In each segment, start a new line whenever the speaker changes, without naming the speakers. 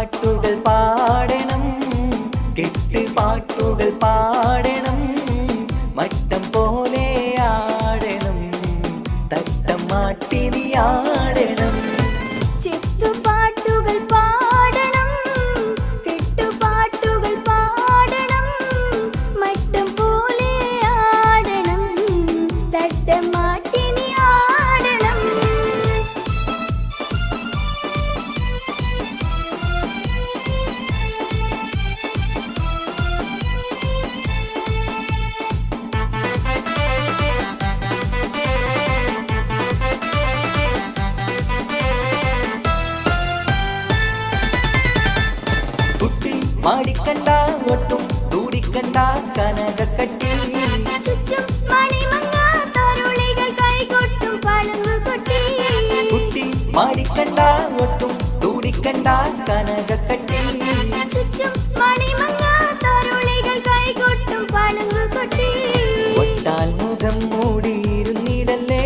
പാട്ടുകൾ പാടണം, കെട്ടുപാട്ടുകൾ പാടണം, മട്ടം പോലെ ആടണം, തട്ടം മാട്ടി നീ ആടണം.
ചെത്തുപാട്ടുകൾ പാടണം, കെട്ടുപാട്ടുകൾ പാടണം, മട്ടം പോലെ ആടണം, തട്ടം മാട്ടി നീ ആടണം.
മാടിക്കണ്ട ഒട്ടും തൂടിക്കണ്ട കനകക്കട്ടി,
ചുറ്റും മണിമങ്ങ തരുളികൾ കൈകൊട്ടും പളുങ്കുകൊട്ടി.
കുട്ടി മാടിക്കണ്ട ഒട്ടും തൂടിക്കണ്ട കനകക്കട്ടി,
ചുറ്റും മണിമങ്ങ തരുളികൾ കൈകൊട്ടും പളുങ്കുകൊട്ടി.
ഒട്ടാൽ മുഖം മൂടിയിരുന്നിടല്ലേ,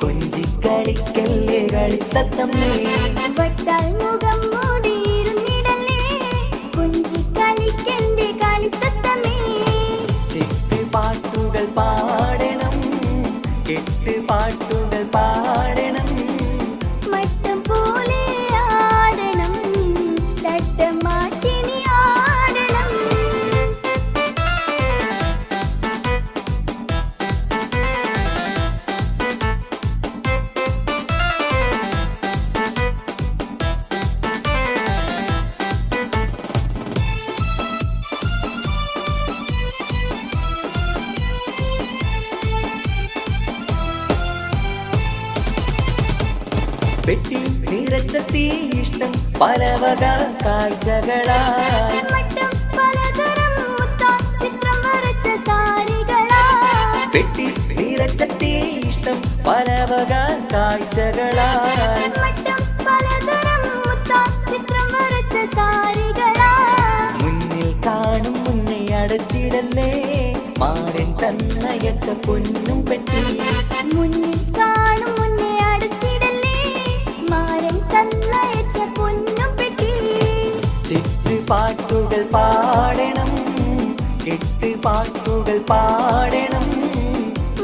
കൊഞ്ചിക്കളിക്കല്ലേ കളിത്തത്തമ്മേ.
വട്ടാൽ മുഖം മൂടിയിരുന്നിടല്ലേ, കൊഞ്ചിക്കളിക്കന്റെ കളിത്തത്തമ്മേ.
ചെത്തുപാട്ടുകൾ പാടണം, കെട്ടുപാട്ടുകൾ പാടണം,
മട്ടം പോലെ ആടണം, തട്ടം മാറ്റി നീ ആടണം.
പെട്ടി നിറച്ചെത്തി ഇഷ്ടം പലവക കാഴ്ചകളായി,
മട്ടം പലതരം മുത്താം ചിത്രം വരച്ച സാരികളാ.
പെട്ടി നിറച്ചെത്തി ഇഷ്ടം പലവക കാഴ്ചകളായി,
മട്ടം പലതരം മുത്താം ചിത്രം വരച്ച സാരികളാ.
മുന്നിൽ കാണും മുന്നേ അടച്ചിടല്ലേ, മാരൻ തന്നയച്ച പൊന്നും പെട്ടി.
മുന്നിൽ കാണും മുന്നേ അടച്ചിടല്ലേ, മാരൻ തന്നയച്ച പൊന്നും പെട്ടി.
ചെത്തുപാട്ടുകൾ പാടണം, കെട്ടുപാട്ടുകൾ പാടണം,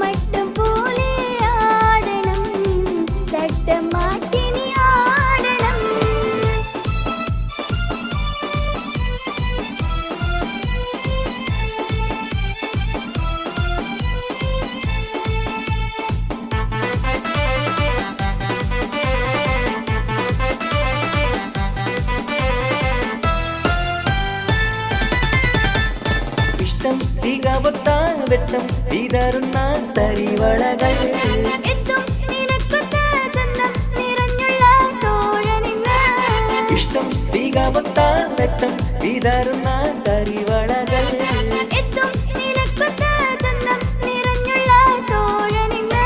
മട്ടം പോലെ ആടണം, തട്ടം മാറ്റി നീ ആടണം.
ഇഷ്ടം തികവത്ത വെട്ടം വിതറുന്ന തരിവളകൾ,
എത്തും നിനക്കൊത്ത ചന്തം നിറഞ്ഞുള്ള തോഴനിന്ന്.
ഇഷ്ടം തികവത്ത വെട്ടം വിതറുന്ന തരിവളകൾ,
എത്തും നിനക്കൊത്ത ചന്തം നിറഞ്ഞുള്ള തോഴനിന്ന്.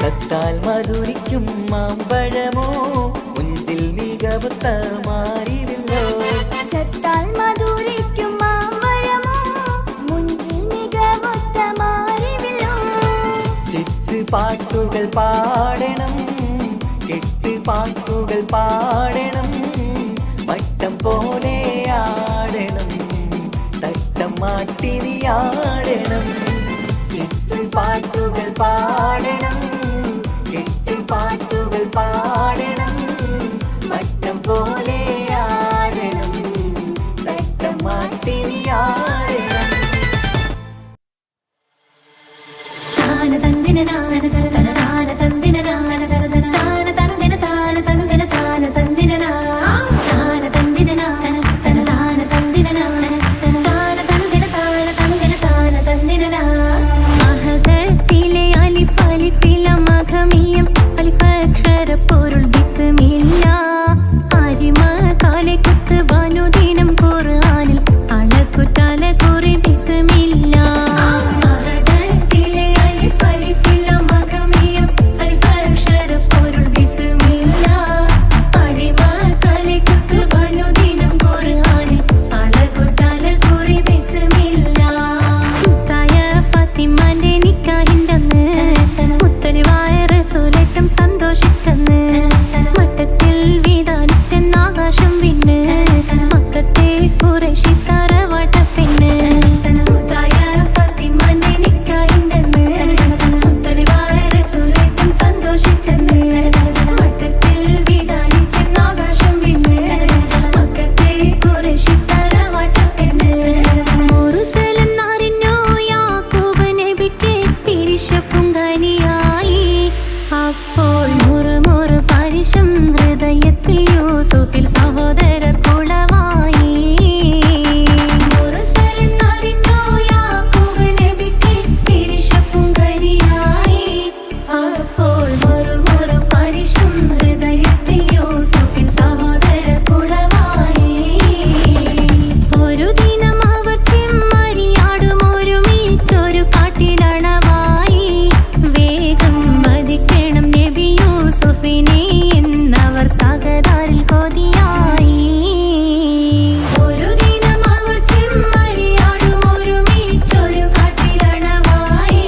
സത്താൽ മധുരിക്കും മാമ്പഴമോ, മുഞ്ചിൽ മികവത്ത മാറിവില്ലോ.
സത്താൽ മധുരിക്കും മാമ്പഴമോ, മുഞ്ചിൽ മികവൊത്ത മാറിവില്ലോ.
ചെത്തുപാട്ടുകൾ പാടണം, കെട്ടുപാട്ടുകൾ പാടണം, മട്ടം പോലെ ആടണം, തട്ടം മാട്ടി നീ ആടണം. ചെത്തുപാട്ടുകൾ പാടണം, കെട്ടുപാട്ടുകൾ പാടണം, മട്ടം പോലെ ആടണം, തട്ടം മാട്ടി നീ ആടണം.
താന തന്ദിന നാന തന താന തന്ദിന നാന താന തന്ദിന താന തന്ദിന താന തന്ദിന നാ താന തന്ദിന നാന തന താന തന്ദിന നാന താന തന്ദിന താന തന്ദിന താന തന്ദിന നാ. അഹദത്തിലെ അലിഫ് അലിഫില മഖമിയം അലിഫ് അക്ഷര പൊരുൾ ബിസ്മില്ല. അരിമ കാലെ കുത്ത് വനുദിനം ഖുർആനിൽ അളക്കുതല കുറി ബിസ്മില്ല. പൊരുൾ ബിസ്മില്ല. അരിമ കാലെ കുത്ത് വനുദിനം ഖുർആനിൽ ഖുറൈശി തറവാട്ടപ്പെണ്ണ് മുത്തായ ഫാത്തിമന്റെ നിക്കാഹിണ്ടെന്ന് മുത്തലിബായ റസൂലേറ്റം സന്തോഷിച്ചെന്ന് വട്ടത്തിൽ വിധാനിച്ചെന്ന് ആകാശം വിണ്ണ് മക്കത്തെ ഖുറൈശി തറവാട്ടപ്പെണ്ണ് മുറുസലെന്നറിഞ്ഞു യാക്കൂബ് നബിക്ക് പിരിശപ്പുങ്കനിയായി അപ്പോൾ മുറുമുറു പരിശം ഹൃദയത്തിൽ യൂസുഫിൽ സഹോദരർ കുളവായി മുറുസലെന്നറിഞ്ഞു യാക്കൂബ് നബിക്ക് പിരിശപ്പുങ്കനിയായി അപ്പോൾ മുറുമുറു പരിശം ഹൃദയത്തിൽ യൂസുഫിൽ സഹോദരർ കുളവായി ഒരു ദിനം അവർ ചെമ്മരിയാടും ഒരുമിച്ചൊരു കാട്ടിലണവായി വേഗം വധിക്കണം നബി യൂസുഫിനെ എന്നവർ തകരാറിൽ കൊതിയായി ഒരു ദിനം അവർ ചെമ്മരിയാടും ഒരുമിച്ചൊരു കാട്ടിലണവായി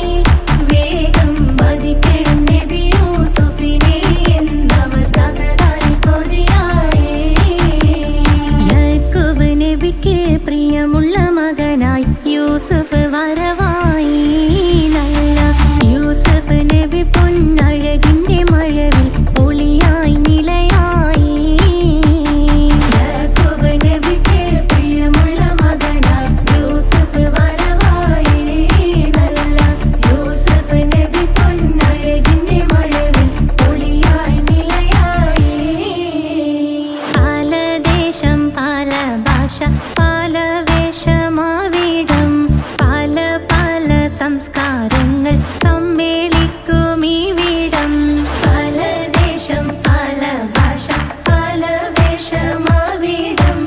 വേഗം വധിക്കണം നബി യൂസുഫിനെ എന്നവർ തകരാറിൽ കൊതിയായി യാക്കൂബ് നബിക്ക് പ്രിയമുള്ള മകനായി യൂസുഫ് വരവായി നല്ല യൂസുഫ് നബി പൊന്നഴകിന്റെ മഴവിൽ ഒളിയായി നിലയായി യാക്കൂബ് നബിക്ക് പ്രിയമുള്ള മകനായി യൂസുഫ് വരവായി നല്ല യൂസുഫ് നബി പൊന്നഴകിന്റെ മഴവിൽ ഒളിയായി നിലയായി പല ദേശം പല ഭാഷ പല വേഷമാവിടം പല പല സംസ്കാരങ്ങൾ സമ്മേളിക്കും ഈ വീടം പല ദേശം പല ഭാഷ പല വേഷമാവിടം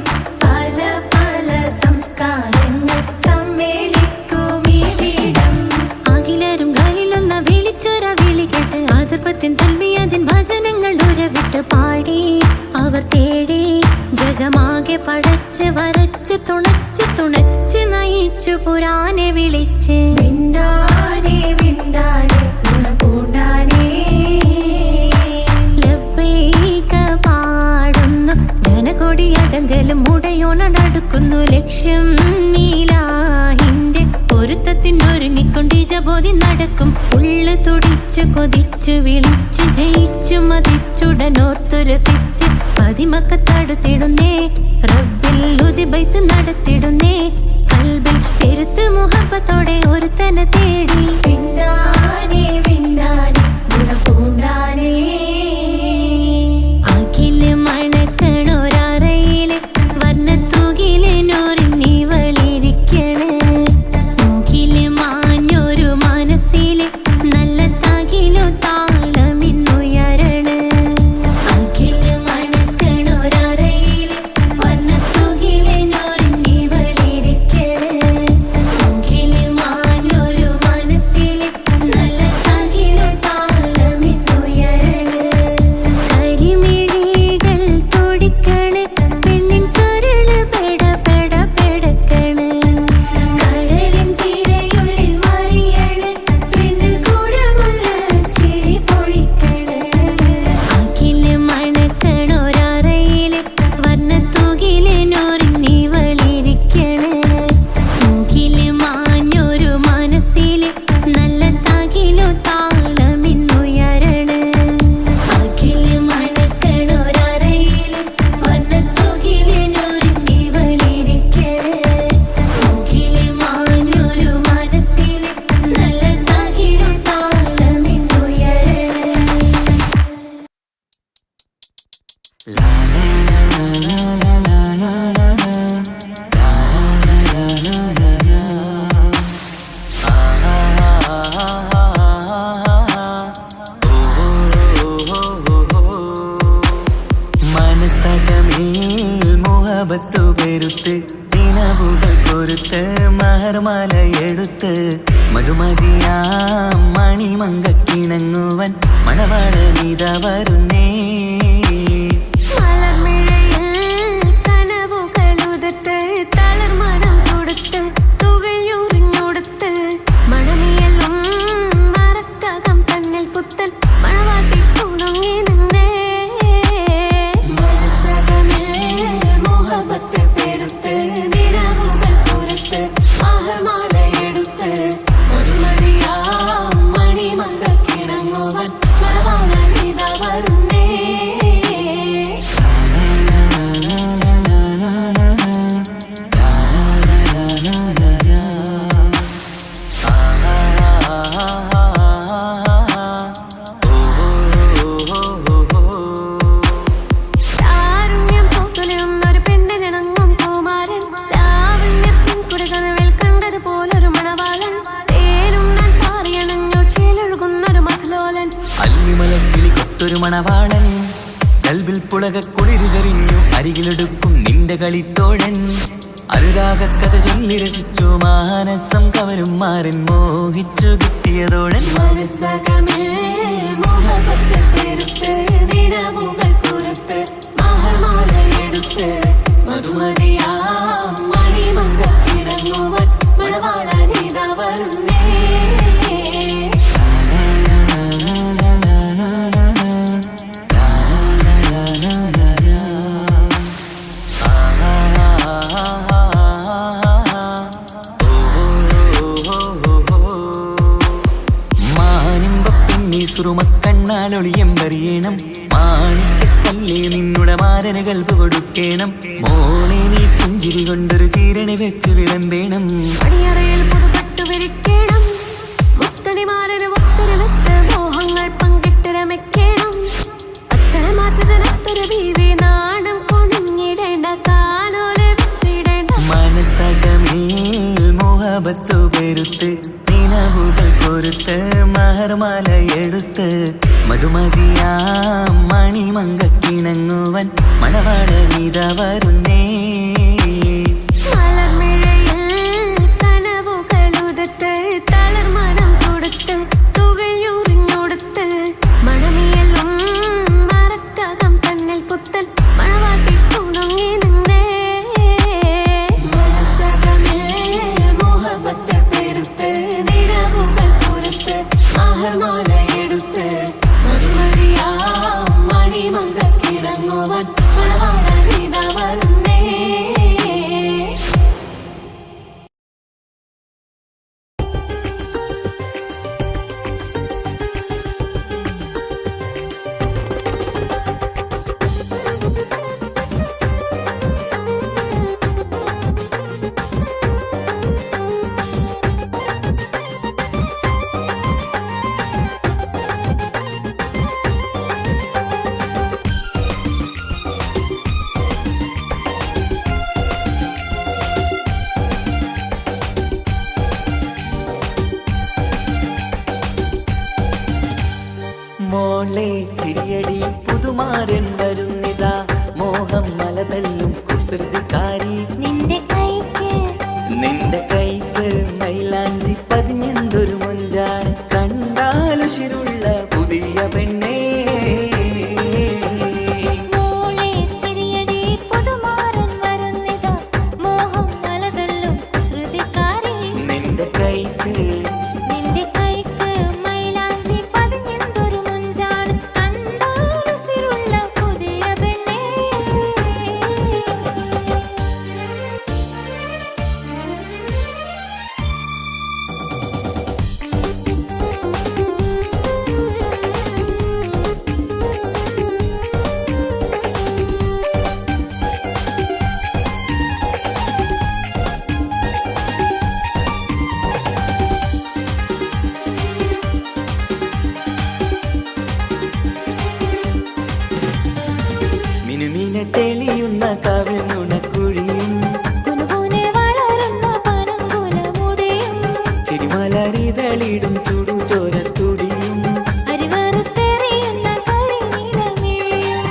പല പല സംസ്കാരങ്ങൾ സമ്മേളിക്കും ഈ വീടം അഖിലരും കാലിലൊന്ന വിളിച്ചൊര വിളി കേട്ട് അതിർപ്പത്തിൻ തൽബിയതിൻ വചനങ്ങൾ ഉരവിട്ട് പാടി അവർ തേടി ജഗമാകെ പടച്ച് വരച്ച് തുണച്ച് നയിച്ചു പുരാനെ വിളിച്ച് വിണ്ടാനെ വിണ്ടാനെ ഗുണപൂണ്ടാനെ ലബ്ബൈക പാടുന്നു ജനകൊടിയടങ്കലും മുടയോണടുക്കുന്നു ലക്ഷ്യം നീലാഹിന്റെ പൊരുത്തത്തിനൊരുങ്ങിക്കൊണ്ടിജബോധി നടക്കും ഉള്ളു തുടിച്ചു കൊതിച്ചു വിളിച്ചു ജയിച്ചു മതിച്ചുടനോർത്തു രസിച്ച് പതിമക്കത്തടുത്തിടുന്നേ റബ്ബിൽ ഉദിബൈത്ത് നടത്തിടുന്നേ കൽബിൽ പെരുത്ത് മുഹബത്തോടെ ഒരുത്തനെ തേടി വിണ്ടാനെ വിണ്ടാനെ ഗുണപൂണ്ടാനെ അഖില് മണക്കണൊരറയില് വർണ്ണത്തൂകില് നൂറിനിവളിരിക്കണ് മൂക്കില് മാഞ്ഞൊരു മനസ്സില് നല്ല തകിലു താളമിന്നുയരണ് അഖില് മണക്കണൊരറയില് വർണ്ണത്തൂകില് നൂറിനിവളിരിക്കണ് മൂക്കില് മാഞ്ഞൊരു മനസ്സില് നല്ല തകിലു താളമിന്നുയരണ് കരിമിഴികൾ തുടിക്കണ് പെണ്ണിൻ കരള് പെട പെട പെടക്കണ് കടലിൻ തിരയുള്ളിൽ മറിയണ് പെണ്ണ് കൂടമുള്ള ചിരി പൊഴിക്കണ് അഖില് മണക്കണൊരറയില് വർണ്ണത്തൂകില് നൂറിനിവളിരിക്കണ് മൂക്കില് മാഞ്ഞൊരു മനസ്സില് നല്ല തകിലു താളമിന്നുയരണ് അഖില് മണക്കണൊരറയില് വർണ്ണത്തൂകില് നൂറിനിവളിരിക്കണ് മൂക്കില് മാഞ്ഞൊരു മനസ്സില് നല്ല തകിലു താളമിന്നുയരണ്
മനസ്സകമേൽ മുഹബത്തു പെരുത്ത് നിലവുകൾ കൊരുത്ത് മഹർമാലയെടുത്ത് മധുമതിയാം മണിമങ്കക്കിണങ്ങുവൻ മണവാളനിത വരുന്നേ
മലർമിഴയിൽ കനവുകളുതിർത്ത് തളർമനം കൊടുത്ത് തുകയുറിഞ്ഞൊടുത്ത് മണമിയലും മറക്കകം തന്നിൽ പുത്തൻ മണവാട്ടി കുണുങ്ങി നിന്നേ മനസ്സകമേ മുഹബത്ത് പെരുത്ത്
നിന്റെ കളിത്തോഴൻ അനുരാഗക്കഥ ചൊല്ലി രസിച്ചു മാനസം കവരും മാറിൻ മോഹിച്ചു കിട്ടിയതോഴൻ
മനസ്സകമേ മോഹപത്ത് പെരുത്ത് നിലവുകൾ കുറുത്ത് മഹർമാലയെടുത്ത് മധുമതിയാം മണിമങ്കക്കിടങ്ങുവൻ മണവാളനിതാ വരുന്നേ.
സുറുമക്കണ്ണാലൊളിയമ്പറിയണം മാണിക്കല്ലേ നിന്നുടെ മാരന് കൽപ്പ് കൊടുക്കണം മോളെ നീ പുഞ്ചിരി കൊണ്ടൊരു ചീരണി വെച്ച് വിളമ്പേണം
അടിയറയിൽ പുതുപട്ടു വിരിക്കണം മുത്തണിമാരന് ഒത്തര വെത്ത് മോഹങ്ങൾ പങ്കിട്ട് രമിക്കണം അത്തര മാറ്റത്തിനത്തര ബീവി നാണം കൊണിഞ്ഞിടേണ്ട കാനോലെ വിട്ടിടേണ്ട
മനസ്സകമേൽ മോഹബത്തു പെരുത്ത് നിലവുകൾ കൊരുത്ത് മഹർമാല എടുത്ത് മധുമതിയാം മണിമങ്കക്കിണങ്ങുവൻ മണവാളനിത വരുന്നേ.
കനവുകളുതത്ത് തളർമനം കൊടുത്ത് തുകയുറിഞ്ഞൊടുത്ത് മണമിയലും മറക്കകം തന്നിൽ പുത്തൻ മണവാട്ടി കുണങ്ങി നിന്നേ. മനസ്സകമേ മോഹബത്ത് പെരുത്ത് നിലവുകൾ കുറുത്ത് മഹർമാലയെടുത്ത് മധുമതിയാം മണിമങ്കക്കിടങ്ങുവൻ മണവാളനിതാ വരുന്നേ.
മോളെ ചിരിയടി പുതുമാരൻ വരുന്നിതാ മോഹം മലതല്ലും കുസൃതിക്കാരി
നിന്റെ കൈക്ക്
മൈലാഞ്ചി പതിഞ്ഞെന്തൊരു മൊഞ്ചാണ് കണ്ടാലുശിരുള്ള പുതിയ പെണ്ണേ.
മോളെ ചിരിയടി പുതുമാരൻ വരുന്നിതാ മോഹം മലതല്ലും കുസൃതിക്കാരി
നിന്റെ കൈക്ക്
മൈലാഞ്ചി പതിഞ്ഞെന്തൊരു മുഞ്ചാണ് കണ്ടാലുശിരുള്ള പുതിയ പെണ്ണേ.
മിനുമിന തെളിയുന്ന കവിൾ നുണക്കുഴിയും
കുനുകുനെ വളരുന്ന പനങ്കുലമുടിയും
ചിരിമലരിതളിടും ചുടുചോരത്തുടിയും
അരിവറുത്തെറിയുന്ന കരിനീലമിഴിയും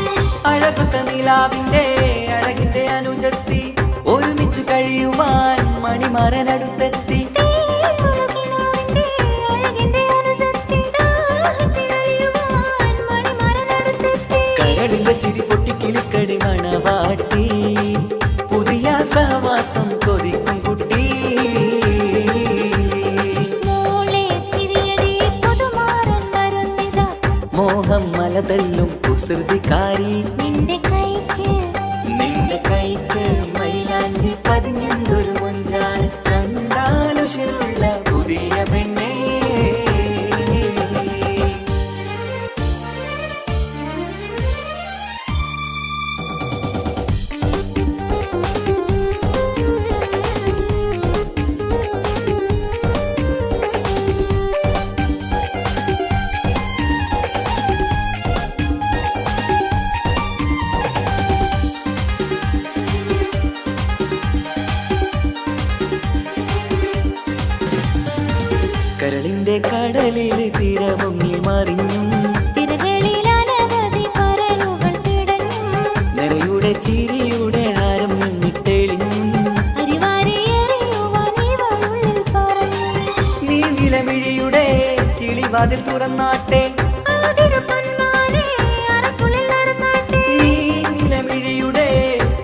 അഴകുത്ത നിലാവിന്റെ അഴകിന്റെ അനുജത്തി ഒരുമിച്ചു കഴിയുവാൻ മണിമാരനടുത്തെത്തി
തേൻമുഴുകിനാവിന്റെ അഴകിന്റെ അനുജത്തി ദാഹത്തിലലിയുവാൻ മണിമരനടുത്തെത്തി.
കരളിന്റെ ചിരി പൊട്ടിക്കിളിക്കടി മണവാട്ടി പുതിയ സഹവാസം കൊതിക്കും കുട്ടി.
മോളെ ചിരിയടി പുതുമാരൻ വരുന്നിതാ
മോഹം മലതല്ലും കുസൃതിക്കാരി
നിന്റെ കൈക്ക്
മൈലാഞ്ചി പതിഞ്ഞെന്തൊരു മൊഞ്ചാണ് കണ്ടാലുശിരുള്ള പുതിയ പെണ്ണേ. കരളിന്റെ കടലിൽ തിരമുങ്ങി മറിഞ്ഞും
തിരകളിൽ അനവധി പരലുകൾ പിടഞ്ഞും
നിറയുടെ ചിരിയുടെ ഹാരം കിളിവാതിൽ തുറന്നാട്ടെ നീ നിലമിഴിയുടെ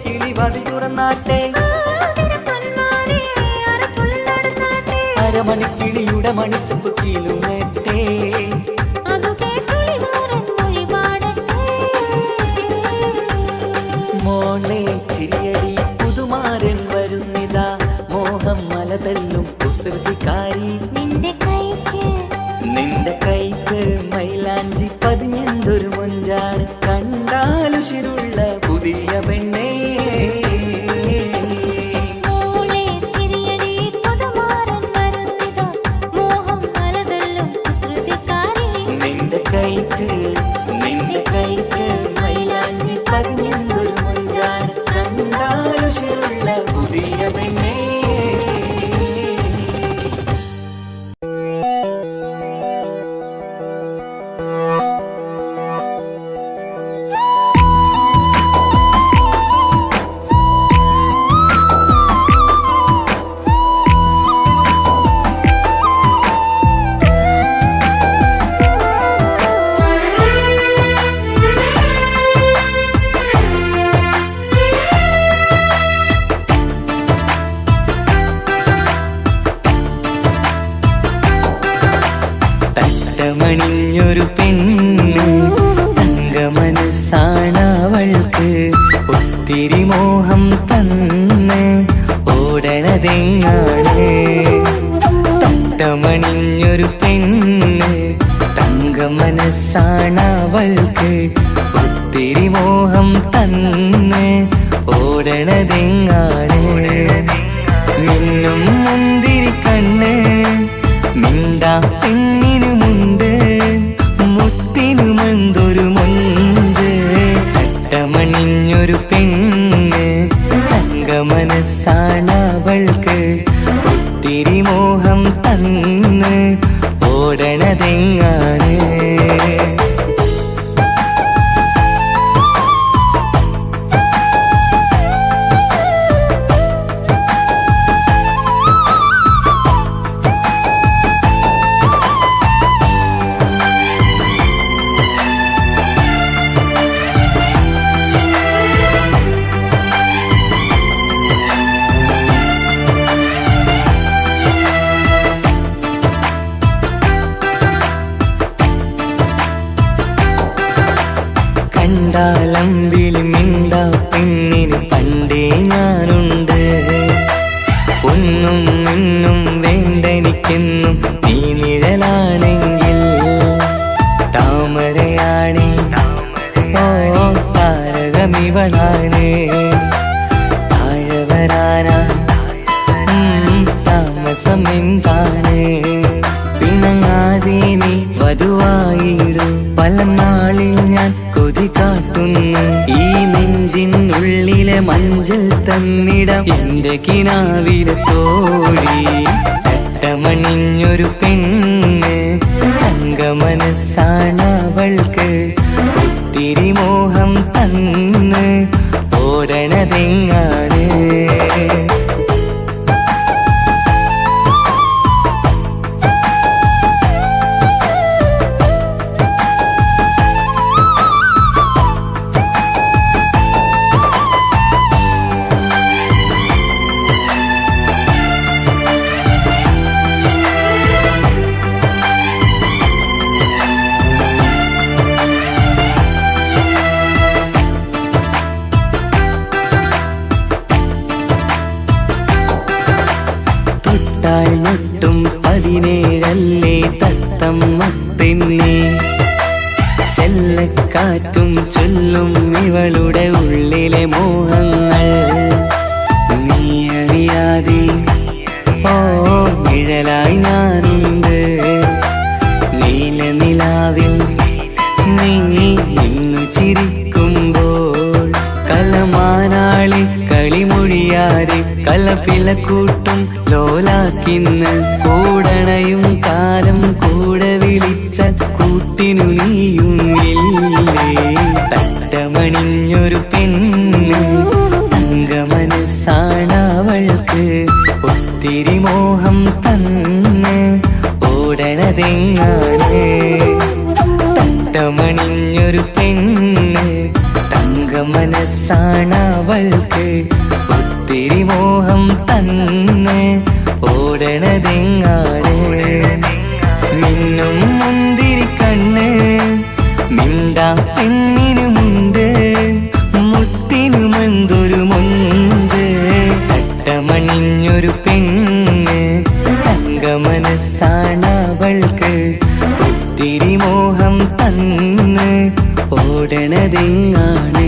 കിളിവാതിൽ തുറന്നാട്ടെ അരമണിക്കിളിയുടെ മണിച്ചപ്പ് കീലുമേറ്റേ മോളെ ചിരിയടി പുതുമാരൻ വരുന്നിതാ മോഹം മലതല്ലും കുസൃതിക്കാരി നിന്റെ കൈക്ക് മൈലാഞ്ചി പതിഞ്ഞെന്തൊരു മൊഞ്ചാണ് കണ്ടാലുശിരുള്ള പുതിയ പെണ്ണേ നിന്റെ കൈക്ക് മൈലാഞ്ചി പതിഞ്ഞെന്തൊരു മൊഞ്ചാണ് കണ്ടാലുശിരുള്ള പുതിയ പെണ്ണേ മണിഞ്ഞൊരു പെണ്ണ് തങ്കമനസ്സാണവൾക്ക് ഒത്തിരി മോഹം തന്ന് ഓടണതെങ്ങാണ് തട്ടമണിഞ്ഞൊരു പെണ്ണ് തങ്കമനസ്സാണവൾക്ക് ഒത്തിരി മോഹം തന്ന് ഓടണതെങ്ങാണ് മിന്നും മുന്തിരി കണ്ണ് മിണ്ടാ പെണ്ണിനുമുണ്ട് മുത്തിനുമെന്തൊരു മൊഞ്ച് തട്ടമണിഞ്ഞൊരു പെണ്ണ് തങ്കമനസ്സാണവൾക്ക് ഒത്തിരി മോഹം തന്ന് ഓടണതെങ്ങാണ് കണ്ടാലമ്പിളി മിണ്ടാ പെണ്ണിന് പണ്ടേ ഞാനുണ്ട് പൊന്നും മിന്നും വേണ്ടെനിക്കെന്നും നീ നിഴലാണെങ്കിൽ താമരയാണേ ഓ താരകമിവളാണ് താഴെ വരാനാ താമസം എന്താണ് പിണങ്ങാതെ നീ വധുവായിടും പല നാളിൽ ഞാൻ കൊതി കാട്ടുന്നു ഈ നെഞ്ചിനുള്ളിലെ മഞ്ചൽ തന്നിടം എന്റെ കിനാവിലെ തോഴി തട്ടമണിഞ്ഞൊരു പെണ്ണ് തങ്കമനസ്സാണവൾക്ക് ഒത്തിരി മോഹം തന്ന് ഓടണതെങ്ങാണ് ൊട്ടും 17 തത്തമ്മ പെണ്ണെ ചെല്ലക്കാറ്റും ചൊല്ലും ഇവളുടെ ഉള്ളിലെ മോഹങ്ങൾ നീ അറിയാതെ ഓ നിഴലായി ഞാനുണ്ട് നീല നിലാവിൽ നീ ഇന്നു ചിരിക്കുമ്പോൾ കലമാനാളി കളിമൊഴിയാതെ കലപിലക്കൂട്ടും ലോലാക്കിന്ന് കൂടണയും കാലം കൂടെ വിളിച്ച കൂട്ടിനു നീയുമില്ലേ തട്ടമണിഞ്ഞൊരു പെണ്ണ് തങ്കമനസ്സാണവൾക്ക് ഒത്തിരി മോഹം തന്ന് ഓടണതെങ്ങാണ് തട്ടമണിഞ്ഞൊരു പെണ്ണ് തങ്ക മനസ്സാണവൾക്ക് ഒത്തിരി മോഹം തന്ന് ഓടണതെങ്ങാണ് മിന്നും മുന്തിരി കണ്ണ് മിണ്ടാ പെണ്ണിനുമുണ്ട് മുത്തിനുമെന്തൊരു മൊഞ്ച് തട്ടമണിഞ്ഞൊരു പെണ്ണ് തങ്ക മനസ്സാണവൾക്ക് ഒത്തിരി മോഹം തന്ന് ഓടണതെങ്ങാണ്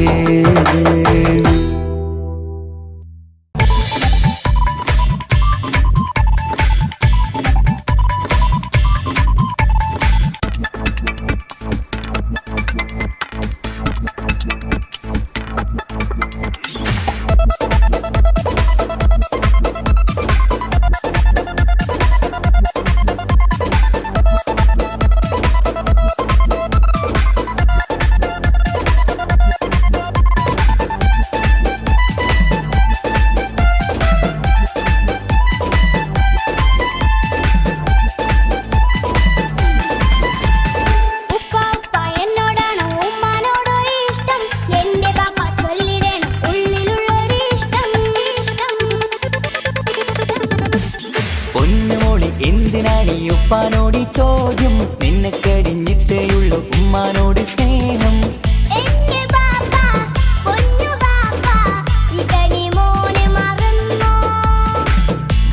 ഉപ്പാനോട് ചോദ്യം നിന്നെ കഴിഞ്ഞിട്ടേയുള്ളൂ ഉമ്മാനോട് സ്നേഹം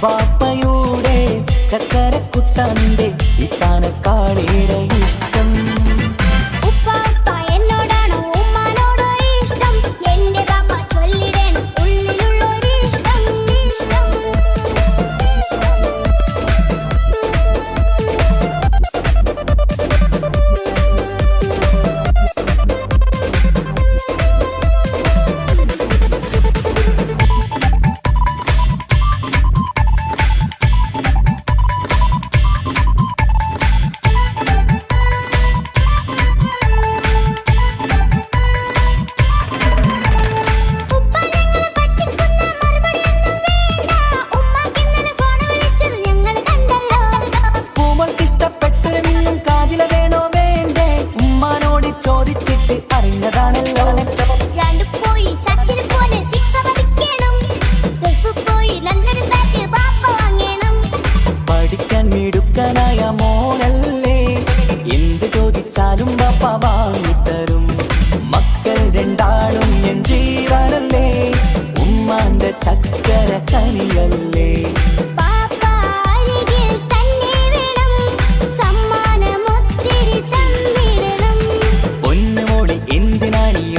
പാപ്പയുടെ ചക്കരക്കുട്ടന്റെ ഇത്താനക്കാളേറെ ഇഷ്ടം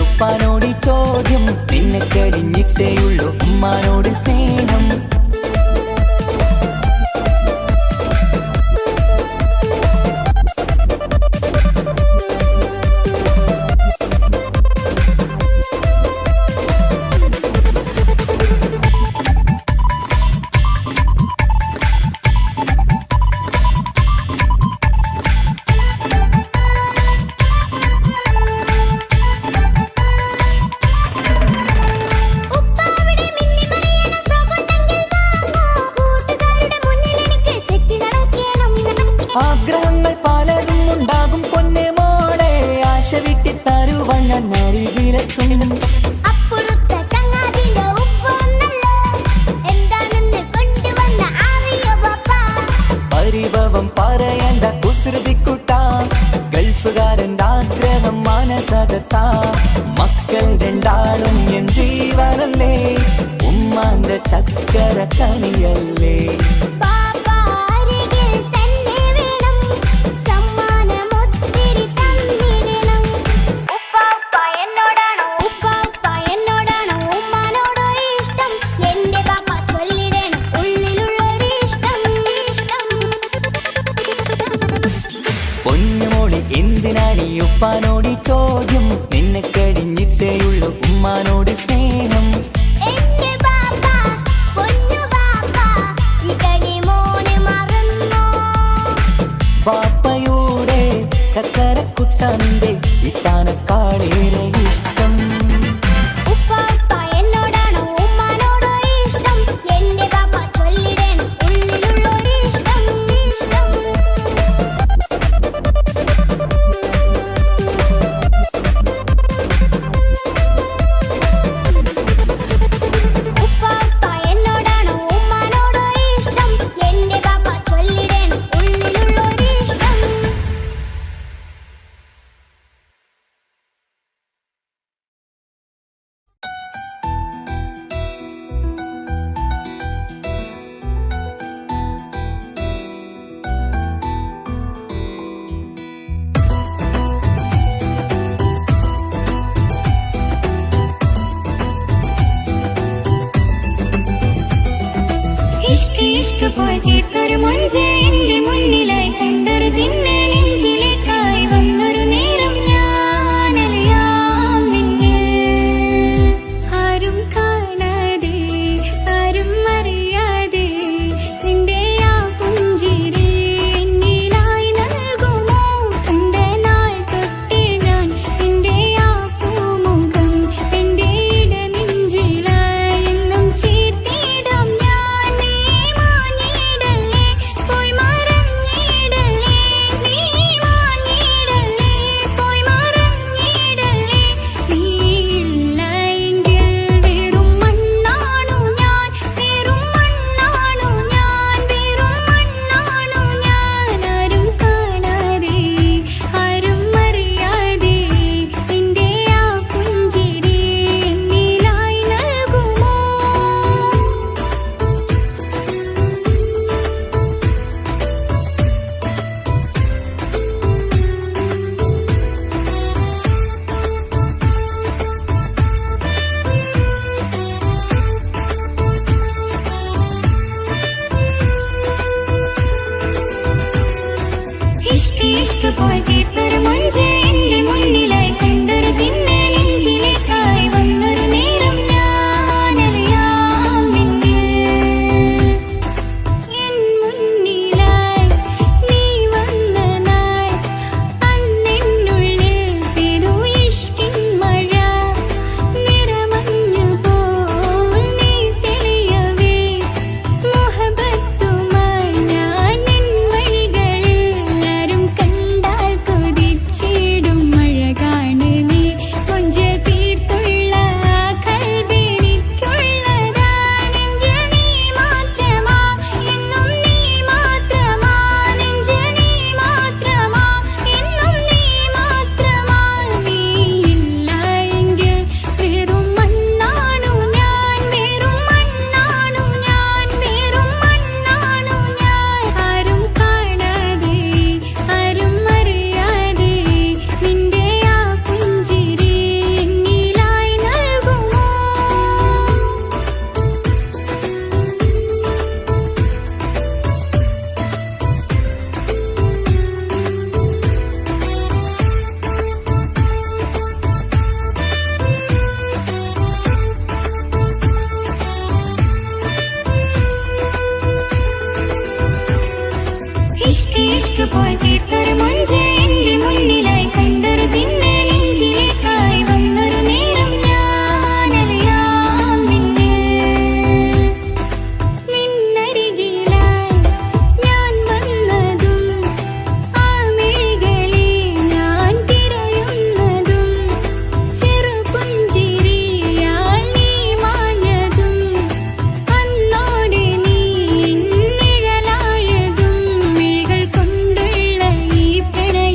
ഉപ്പാനോട് ചോദ്യം നിന്നെ കഴിഞ്ഞിട്ടേയുള്ളൂ ഉമ്മാനോട് സ്നേഹം ആഗ്രഹങ്ങൾ പലതും ഉണ്ടാകും പൊന്നെ മോളെ ആശ വിട്ടി തരുവണ്ണരികിലെത്തും പരിഭവം പറയണ്ട കുസൃതിക്കുട്ട ഗൾഫുകാരൻ്റെ ആഗ്രഹം മനസകത്താ മക്കൾ രണ്ടാളും എൻ ജീവനല്ലേ ഉമ്മാന്റെ ചക്കര കനിയല്ലേ പൊന്നുമോളി എന്തിനാണ് ഈ ഉപ്പാനോട് ചോദ്യം നിന്നെ കഴിഞ്ഞിട്ടേയുള്ളൂ ഉമ്മാനോട് സ്നേഹം പാപ്പയുടെ ചക്കരക്കുട്ടന്റെ ഇത്താനക്കാളേറെ ഇഷ്ടം
ഇഷ്ക് ഇഷ്ക് പോയി തീർത്തൊരു മൊഞ്ച് എന്റെ മുന്നിലായി കണ്ടൊരു ജിന്നെ നെഞ്ചിലേക്കായി വന്നൊരു നേരം ഞാൻ അലിയാം നിന്നെ ആരും കാണാതെ ആരും അറിയാതെ നിന്റെ ആ പുഞ്ചിരി എന്നിലായി നൽകുമോ കണ്ട നാൾ തൊട്ടേ ഞാൻ നിന്റെ ആ പൂമുഖം എന്റെ ഇടനെഞ്ചിലായി എന്നും ചേർത്തിടാം ഞാൻ നീ മാഞ്ഞിടല്ലേ പോയി മറഞ്ഞിടല്ലേ നീ മാഞ്ഞിടല്ലേ പോയി മറഞ്ഞിടല്ലേ നീ ഇല്ല എങ്കിൽ വെറും മണ്ണാണു ഞാൻ വെറും മണ്ണാണു ഞാൻ വെറും മണ്ണാണു ഞാൻ ആരും കാണാതെ ആരും അറിയാതെ നിന്റെ ആ പുഞ്ചിരി എന്നിലായി നൽകുമോ ഇഷ്ക് ഇഷ്ക് പോയി തീർത്തൊരു മൊഞ്ച് എന്റെ മുന്നിലായി കണ്ടൊരു ജിന്നെ നെഞ്ചിലേക്കായി വന്നൊരു നേരം ഞാൻ അലിയാം നിന്നെ എൻ മുന്നിലായി നീ വന്ന നാൾ അന്നെന്നുള്ളിൽ പെയ്തു ഇഷ്കിൻ മഴ നിറമഞ്ഞു പോൽ നീ തെളിയവേ മുഹബത്തുമായി ഞാൻ നിൻ വഴികളിൽ ആരും കണ്ടാൽ കൊതിച്ചിടും അഴകാണ് നീ കൊഞ്ചൽ തീർത്തുള്ള ആ കൽബെനിക്കുള്ളതാ നെഞ്ചിൽ നീ മാത്രമാ എന്നും നീ മാത്രമാ നെഞ്ചിൽ നീ മാത്രമാ എന്നും നീ മാത്രമാ നീ ഇല്ല എങ്കിൽ വെറും മണ്ണാണു ഞാൻ വെറും മണ്ണാണു ഞാൻ വെറും മണ്ണാണു ഞാൻ ആരും കാണാതെ ആരും അറിയാതെ നിന്റെ ആ പുഞ്ചിരി എന്നിലായി നൽകുമോ ഇഷ്ക് ഇഷ്ക് പോയി തീർത്തൊരു മൊഞ്ച് എന്റെ മുന്നിലായി കണ്ടൊരു ജിന്നെ നെഞ്ചിലേക്കായി വന്നൊരു നേരം ഞാൻ അലിയാം നിന്നെ നിന്നരികിലായി ഞാൻ വന്നതും ആ മിഴികളിൽ ഞാൻ തിരയുന്നതും ചെറുപുഞ്ചിരിയാൽ നീ മാഞ്ഞതും അന്നോടെ നീ നിഴലായതും മിഴികൾ കൊണ്ടുള്ള ഈ പ്രണയ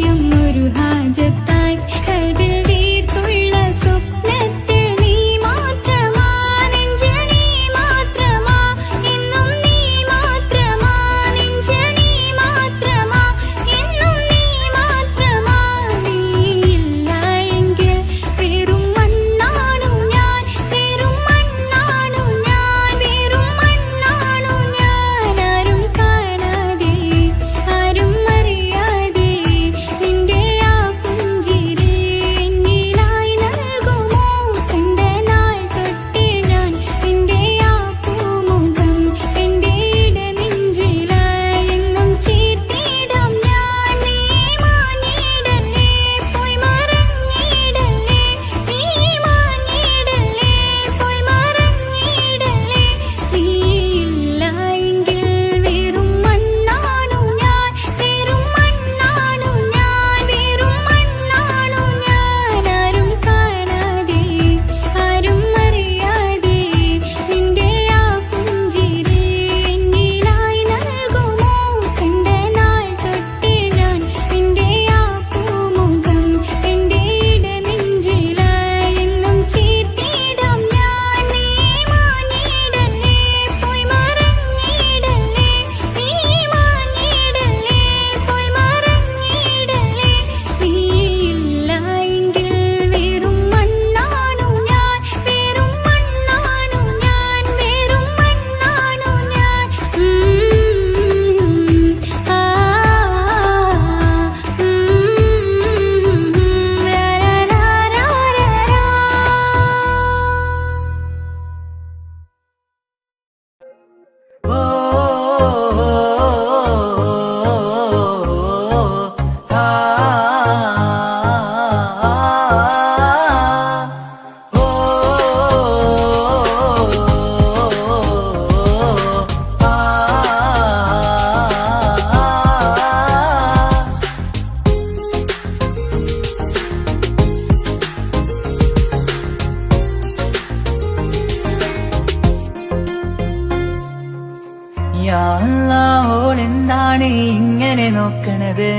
യാ അല്ലാഹ് ഓളെന്താണ് ഇങ്ങനെ നോക്കണത്,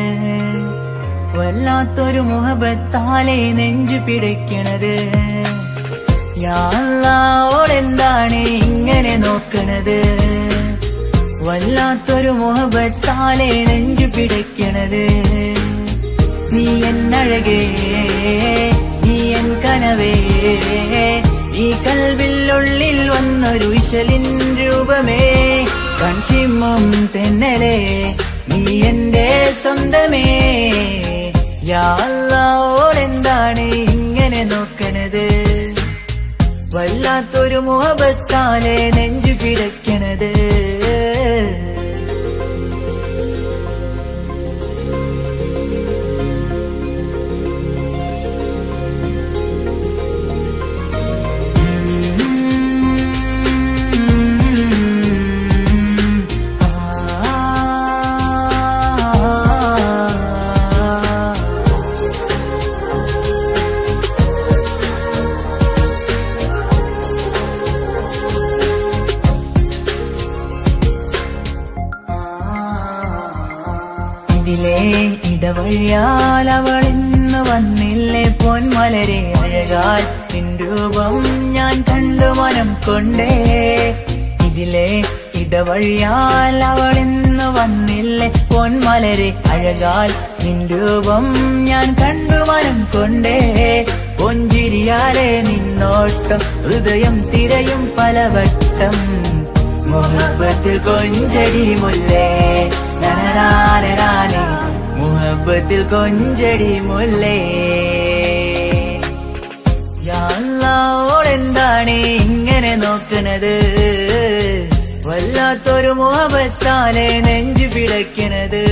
വല്ലാത്തൊരു മുഹബത്താലെ നെഞ്ചു പിടയ്ക്കണത്. യാ അല്ലാഹ് ഓളെന്താണ് ഇങ്ങനെ നോക്കണത്, വല്ലാത്തൊരു മുഹബത്താലെ നെഞ്ചു പിടയ്ക്കണത്. നീ എന്നഴകേ, നീ എൻ കനവേ, ഈ കൽവില്ലുള്ളിൽ വന്നൊരു വിശലിൻ രൂപമേ, കൺചിമ്മും തെന്നലേ, നീ എന്റെ സ്വന്തമേ. യാ അല്ലാഹ് ഓളെന്താണ് ഇങ്ങനെ നോക്കണത്, വല്ലാത്തൊരു മുഹബത്താലെ നെഞ്ചു പിടയ്ക്കണത്. ഇതിലെ ഇടവഴിയാൽ അവളിന്ന് വന്നില്ലേ പൊന്മലരെ, അഴകാൽ നിൻ രൂപം ഞാൻ കണ്ടു മനം കൊണ്ടേ. ഇതിലെ ഇടവഴിയാൽ അവളിന്ന് വന്നില്ലേ പൊന്മലരെ, അഴകാൽ നിൻ രൂപം ഞാൻ കണ്ടു മനം കൊണ്ടേ. പൊഞ്ചിരിയാലെ നിന്നോട്ടം ഹൃദയം തിരയും പലവട്ടം, മുഹബത്തിൽ കൊഞ്ചടി മുല്ലേ നനനാനേ, മുഹബത്തിൽ കൊഞ്ചടി മുല്ലേ. യാ അല്ലാഹ് ഓളെന്താണ് ഇങ്ങനെ നോക്കണത്, വല്ലാത്തൊരു മുഹബത്താലെ നെഞ്ചു പിടയ്ക്കണത്.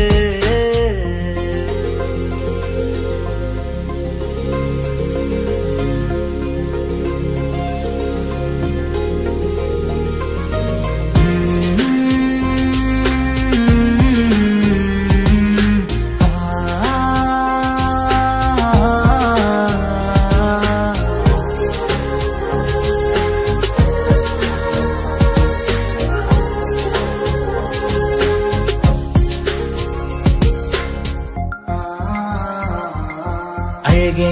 അഴകേ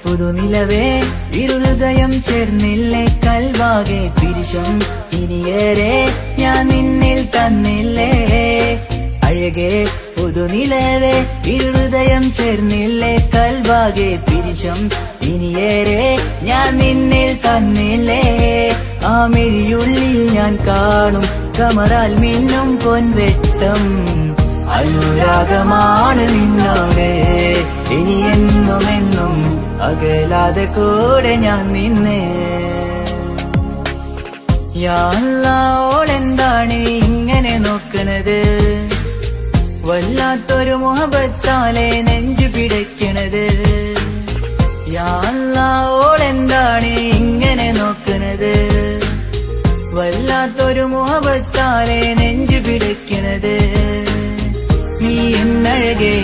പുതുനിലവേ, ഇരുഹൃദയം ചേർന്നില്ലേ കൽവാകെ പിരിശം ഇനിയേറെ ഞാൻ നിന്നിൽ തന്നില്ലേ. അഴകേ പുതുനിലവേ, ഇരുഹൃദയം ചേർന്നില്ലേ കൽവാകെ പിരിശം ഇനിയേറെ ഞാൻ നിന്നിൽ തന്നില്ലേ. ആ മിഴിയുള്ളിൽ ഞാൻ കാണും കമറാൽ മിന്നും പൊൻവെട്ടം, അനുരാഗമാണ് നിന്നോട് ഇനി എന്നുമെന്നും അകലാതെ കൂടെ ഞാൻ നിന്നെ. യാ അല്ലാഹ് ഓളെന്താണ് ഇങ്ങനെ നോക്കണത്, വല്ലാത്തൊരു മുഹബത്താലെ നെഞ്ചു പിടയ്ക്കണത്. യാ അല്ലാഹ് ഓളെന്താണ് ഇങ്ങനെ നോക്കണത്, വല്ലാത്തൊരു മുഹബത്താലെ നെഞ്ചു പിടയ്ക്കണത്. നീ എന്നഴകേ,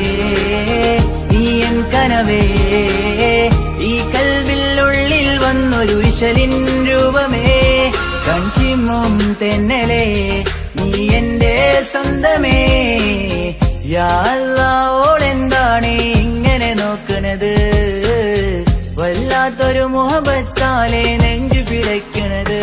നീ എൻ കനവേ, ഈ കൽവില്ലുള്ളിൽ വന്നൊരു വിശലിൻ രൂപമേ, കൺചിമ്മും തെന്നലേ, നീ എന്റെ സ്വന്തമേ. യാ അല്ലാഹ് ഓളെന്താണ് ഇങ്ങനെ നോക്കണത്, വല്ലാത്തൊരു മുഹബത്താലെ നെഞ്ചു പിടയ്ക്കണത്.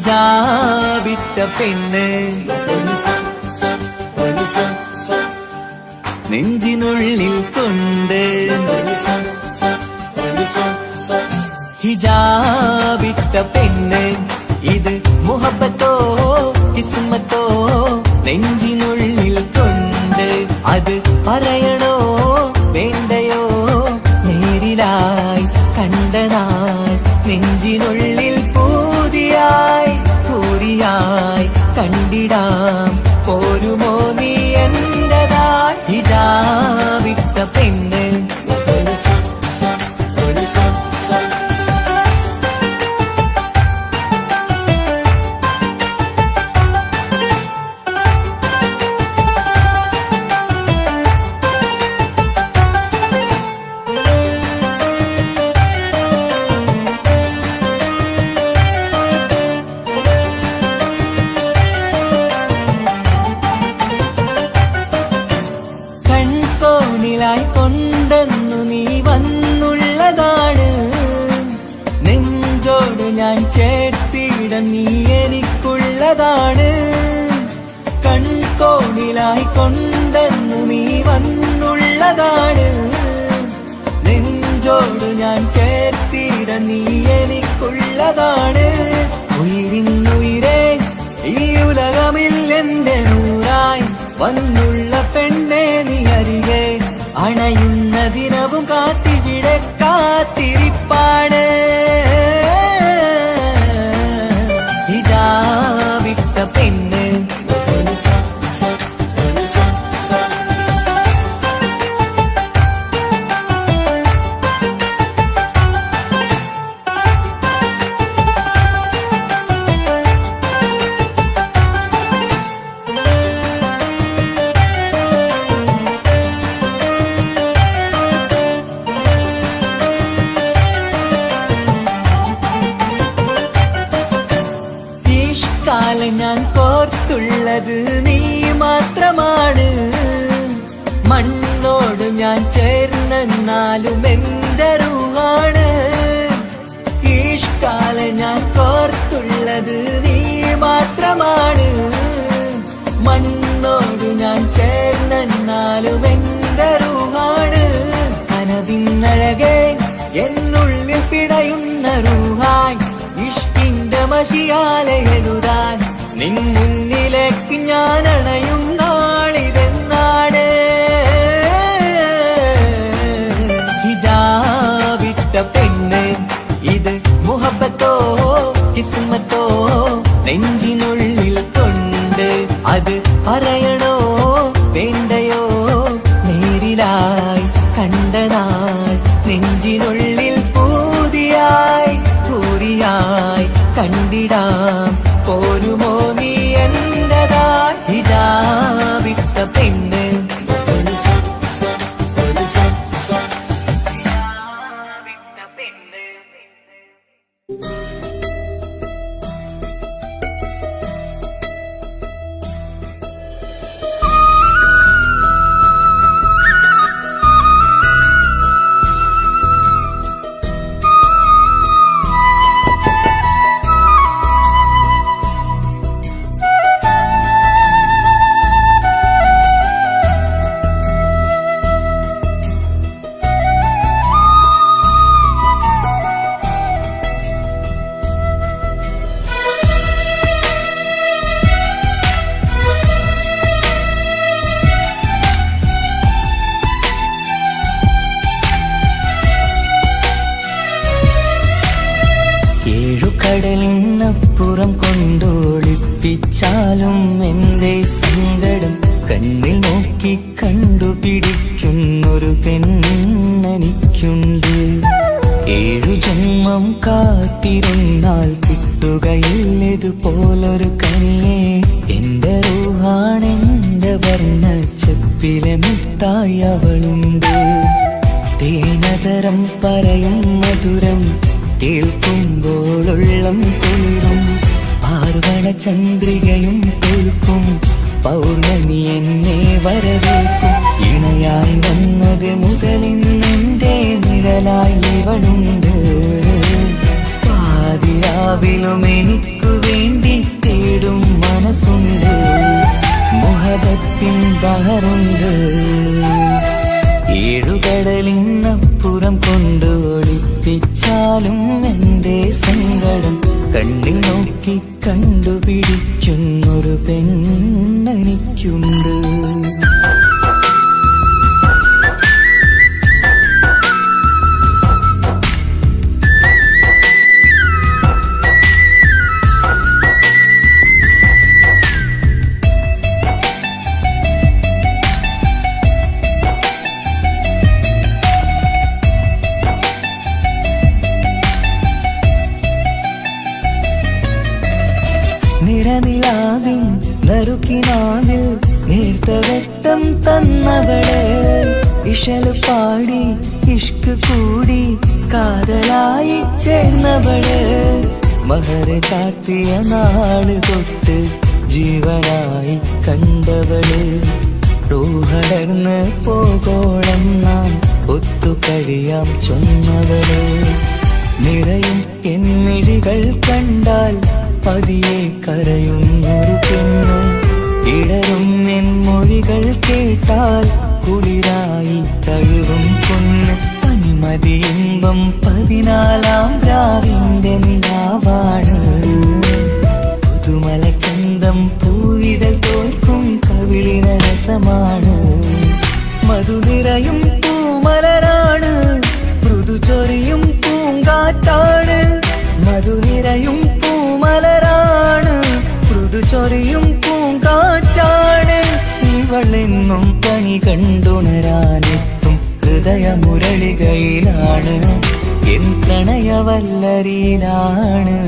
ഹിജാബിട്ട പെണ്ണ് നെഞ്ചിനുള്ളിൽ കൊണ്ട് ഹിജാബിട്ട പെണ്ണ് ഇത് മുഹബത്തോ കിസ്മത്തോ നെഞ്ചിനുള്ളിൽ കൊണ്ട് അത് പറയണോ വേണ്ടയോ നേരിലായി കണ്ട നാൾ നെഞ്ചിനുള്ളിൽ പൂതിയായി പൂരിയായി കണ്ടിടാം പോരുമോ നീ എന്റതായി ഹിജാബിട്ട പെണ്ണ് കൊണ്ടെന്നു നീ വന്നുള്ളതാണ് നെഞ്ചോട് ഞാൻ ചേർത്തിട നീ എനിക്കുള്ളതാണ് കൺകോണിലായി കൊണ്ടെന്നു നീ വന്നുള്ളതാണ് നെഞ്ചോട് ഞാൻ ചേർത്തിട നീ എനിക്കുള്ളതാണ് ഉയിരിന്നുയിരേ ഈ ഉലകമിൽ എന്റെ നൂറായി വന്നുള്ള പെണ്ണെ നീ അരികെ അണയുന്ന ദിനവും കാത്തിവിടെ കാത്തിരിപ്പാണ് ഹിജാബിട്ട പെണ്ണ് ഞാൻ കോർത്തുള്ളത് നീ മാത്രമാണ് മണ്ണോട് ഞാൻ ചേർന്നെന്നാലും എന്റെ റൂഹാണ് ഈഷ്കാല ഞാൻ കോർത്തുള്ളത് നീ മാത്രമാണ് മണ്ണോട് ഞാൻ ചേർന്നെന്നാലും എന്റെ റൂഹാണ് കനവിന്നഴകെ എന്നുള്ളിൽ പിടയുന്ന റൂഹായി ഇഷ്കിന്റെ മഷിയാലെ എഴുതാൻ നിൻ മുന്നിലേക്ക് ഞാൻ അണയും നാളിതെന്നാണ് ഹിജാബിട്ട പെണ്ണ് ഇത് മുഹബത്തോ കിസ്മത്തോ നെഞ്ചിനുള്ളിൽ കൊണ്ട് അത് പറയണോ വേണ്ടയോ നേരിലായി കണ്ട നാൾ നെഞ്ചിനുള്ളിൽ പൂതിയായി പൂരിയായി കണ്ടിടാം പോരുമോ നീ എന്റതായി ഹിജാബിട്ട പെണ്ണ് കടലിനപ്പുറം കൊണ്ടോളിപ്പിച്ചാലും എന്റെ സങ്കടം കണ്ണിൽ നോക്കി കണ്ടുപിടിക്കുന്നൊരു പെണ്ണെനിക്കുണ്ട് 7 ജന്മം കാത്തിരുന്നാൽ കിട്ടുകയില്ലതുപോലൊരു കനിയെ എന്റെ റൂഹാണെന്റെ വർണ്ണച്ചപ്പിലെ മുത്തായി അവളുണ്ട് തേനതരം പറയും മധുരം കേൾക്കുമ്പോളുള്ളം കുളിരും പാർവണ ചന്ദ്രികയും തോൽക്കും പൗർണമി എന്നെ വരവേൽക്കും ഇണയായി വന്നത് മുതലിന്നെന്റെ നിഴലായി ഇവളുണ്ട് പാതിരാ രാവിലും എനിക്കു വേണ്ടി തേടും മനസ്സുണ്ട്, മുഹബത്തിൻ ബഹറുണ്ട്. ഏഴുകടലിനപ്പുറം കൊണ്ട് ഒളിപ്പിച്ചാലും എന്റെ സങ്കടം കണ്ണിൽ നോക്കി കണ്ടുപിടിക്കുന്നൊരു പെണ്ണെനിക്കുണ്ട്. നിറനിലാവിൻ നറുക്കിനാവിൽ നേർത്ത വെട്ടം തന്നവള്, ഇശല് പാടി ഇഷ്ക് കൂടി കാതലായി ചേർന്നവള്, മഹർ ചാർത്തിയ നാള് തൊട്ട് ജീവനായി കണ്ടവള്, റൂഹടർന്ന് പോകോളം നാം ഒത്തു കഴിയാം ചൊന്നവള്. നിറയും എന്നിഴികൾ കണ്ടാൽ പതിയെ കരയുന്നൊരു പെണ്ണ്, ഇടറും എൻ മൊഴികൾ കേട്ടാൽ കുളിരായി തഴുകും പൊന്ന്, പനിമതിയിമ്പം 14-ാം രാവിന്റെ നിലാവാണ്, പുതുമല ചന്തം പൂവിതൽ തോൽക്കും കവിളിന രസമാണ്, മധുനിറയും പൂമലരാണ്, മൃദു ചൊരിയും പൂങ്കാറ്റാണ്, മധുനിറയും പൂമലരാണ്, മൃദു ചൊരിയും പൂങ്കാറ്റാണ്, ഇവളെന്നും കണി കണ്ടുണരാനെത്തും ഹൃദയമുരളികയിലാണ്, എൻ പ്രണയവല്ലരിയിലാണ്.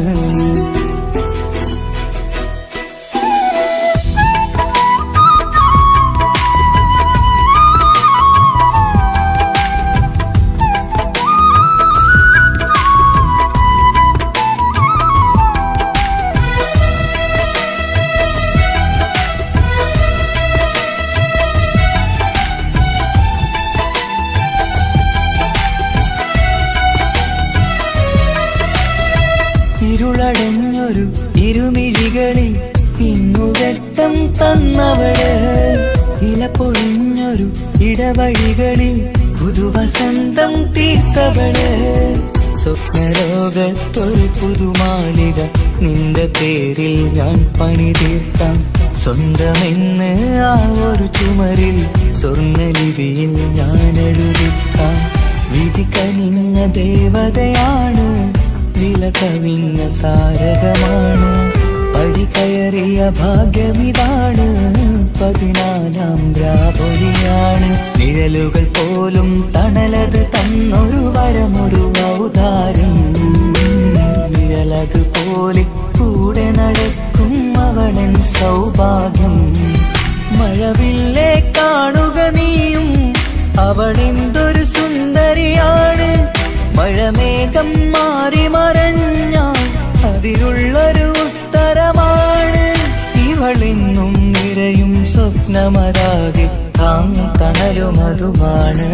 ഇരുളടഞ്ഞൊരു ഇരുമിഴികളിൽ ഇന്നു വെട്ടം തന്നവള്, ഇല പൊഴിഞ്ഞൊരു ഇടവഴികളിൽ പുതുവസന്തം തീർത്തവള്, സ്വപ്നലോകത്തൊരു പുതുമാളിക നിന്റെ പേരിൽ ഞാൻ പണി തീർക്കാം, സ്വന്തമെന്ന് ആ ഒരു ചുമരിൽ സ്വർണ്ണലിപിയിൽ ഞാൻ എഴുതിക്കാം, വിധി കനിഞ്ഞ ദേവതയാണ്, വില കവിഞ്ഞ താരകമാണ്, പടി കയറിയ ഭാഗ്യമിതാണ്, 14-ാം രാപൊലിയാണ്, നിഴലുകൾ പോലും തണലത് തന്നൊരു വരമൊരു ഔദാര്യം, നിഴലത് പോലെ കൂടെ നടക്കും അവളൻ സൗഭാഗ്യം, മഴവില്ലേ കാണുക നീയും അവളെന്തൊരു സുന്ദരിയാണ്, മഴമേഘം മാറി മറഞ്ഞാൽ അതിലുള്ളൊരു ഉത്തരമാണ്, ഇവളെന്നും നിറയും സ്വപ്നമതാകെ തണലുമതുമാണ്,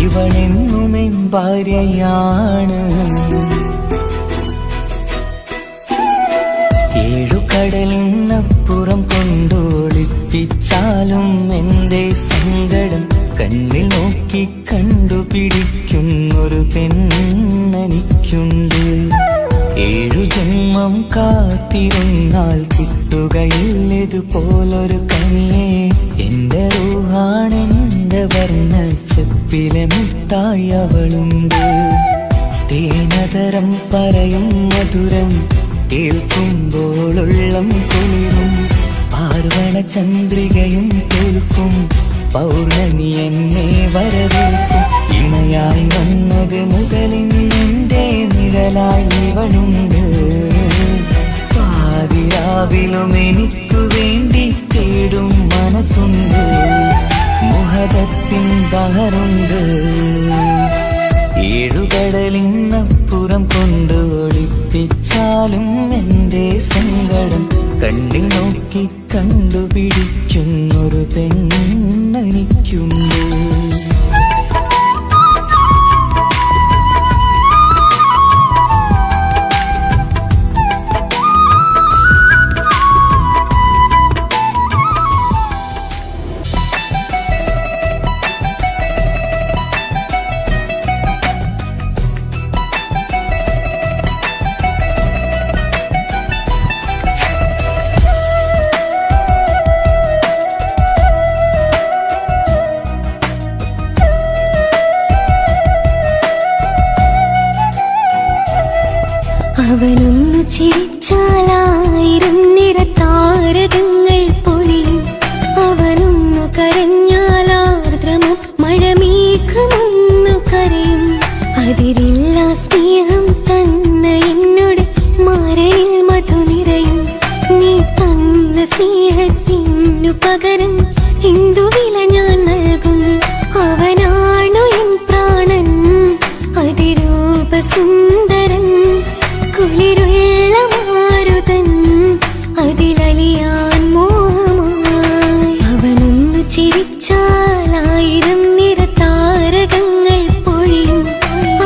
ഇവളെന്നും എൻ ഭാര്യയാണ്. ഏഴുകടലിനപ്പുറം കൊണ്ടോളിപ്പിച്ചാലും എന്റെ സങ്കടം കണ്ണിൽ നോക്കി കണ്ടുപിടിക്കുന്നൊരു പെണ്ണെനിക്കുണ്ട്, 7 ജന്മം കാത്തിരുന്നാൽ കിട്ടുകയില്ലതുപോലൊരു കനിയെ, എന്റെ റൂഹാണെന്റെ വർണ്ണച്ചപ്പിലെ മുത്തായി അവളുണ്ട്, തേനതരം പറയും മധുരം കേൾക്കുമ്പോളുള്ളം കുളിരും, പാർവണ ചന്ദ്രികയും കേൾക്കും പൗർണമി എന്നെ വരവേൽക്കും, ഇണയായി വന്നത് മുതലിന്നെന്റെ നിഴലായി ഇവളുണ്ട്, പാതിരാവിലും എനിക്കു വേണ്ടി തേടും മനസ്സുണ്ട്, മുഹബത്തിൻ ബഹറുണ്ട്. ഏഴുകടലിനപ്പുറം കൊണ്ട് ഒളിപ്പിച്ചാലും എന്റെ സങ്കടം കണ്ണിൽ നോക്കി കണ്ടുപിടിക്കുന്നൊരു പെണ്ണെനിക്കുണ്ട്.
അവനൊന്നു ചിരിച്ചാലായിരം നിറതാരകങ്ങൾ പൊഴിയും. അവനൊന്നു കരഞ്ഞാലാർദ്രമം മഴമേഘമൊന്നു കരയും. അതിരില്ല സ്നേഹം തന്ന എന്നോട് മാരനിൽ മധു നിറയും. നീ തന്ന സ്നേഹത്തിനു പകരം എന്തു വില ഞാൻ നൽകും? അവനാണു എൻ പ്രാണൻ, അതിരൂപസുന്ദരൻ, കുളിരുള്ള മാരുതൻ, അതിലലിയാൻ മോഹമായി. അവനൊന്നു ചിരിച്ചാലായിരം നിറതാരകങ്ങൾ പൊഴിയും.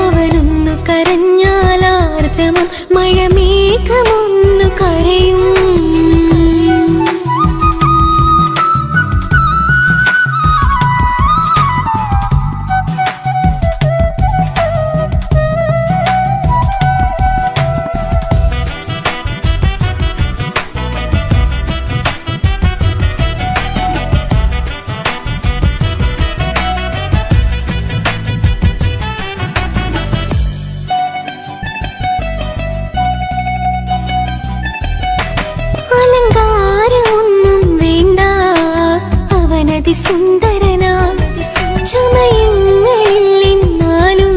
അവനൊന്നു കരഞ്ഞാലാർദ്രമം മഴമേഘമൊന്നു കരയും. അലങ്കാരമൊന്നും വേണ്ട, അവനതി സുന്ദരനാ. ചമയങ്ങളിൽ എന്നാലും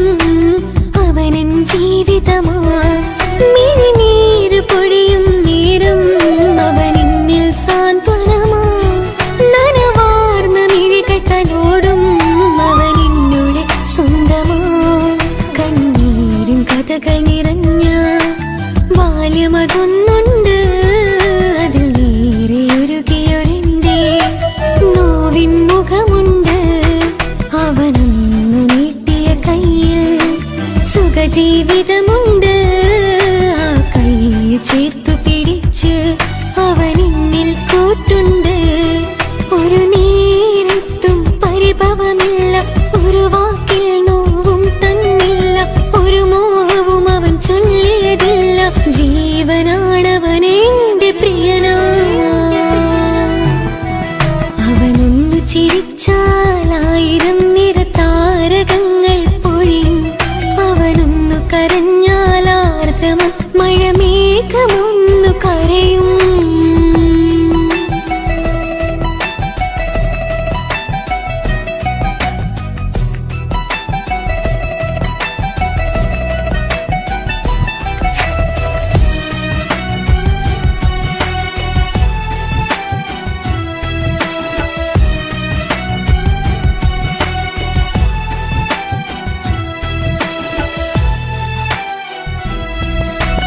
അവനൻ ജീവിതമാ. മിഴിനീര് പൊഴിയും നേരം അവനെന്നിൽ സാന്ത്വനമാ. നനവാർന്ന മിഴികൾ തലോടും അവനെന്നുടെ സ്വന്തമാ. കണ്ണീരും കഥകൾ നിറഞ്ഞ ബാല്യമതൊന്നുണ്ട്, അതിൽ നീരെയൊരുകിയൊരെന്റെ നോവിൻ മുഖമുണ്ട്. അവനൊന്നു നീട്ടിയ കയ്യിൽ സുഖജീവിതമുണ്ട്. ആ കൈ ചേർത്തു പിടിച്ച് അവനെന്നിൽ കൂട്ടുണ്ട്. ഒരു നേരത്തും പരിഭവമില്ല, ഒരു വാക്കിൽ നോവും തന്നില്ല, ഒരു മോഹവും അവൻ ചൊല്ലിയതില്ല. ജീവനാണവനെന്റെ പ്രിയനാ. അവനൊന്നു ചിരിച്ചാലായിരം നിറതാരകങ്ങൾ പൊഴിയും. അവനൊന്നു കരഞ്ഞാലാർദ്രമം മഴമേഘമൊന്നു കരയും.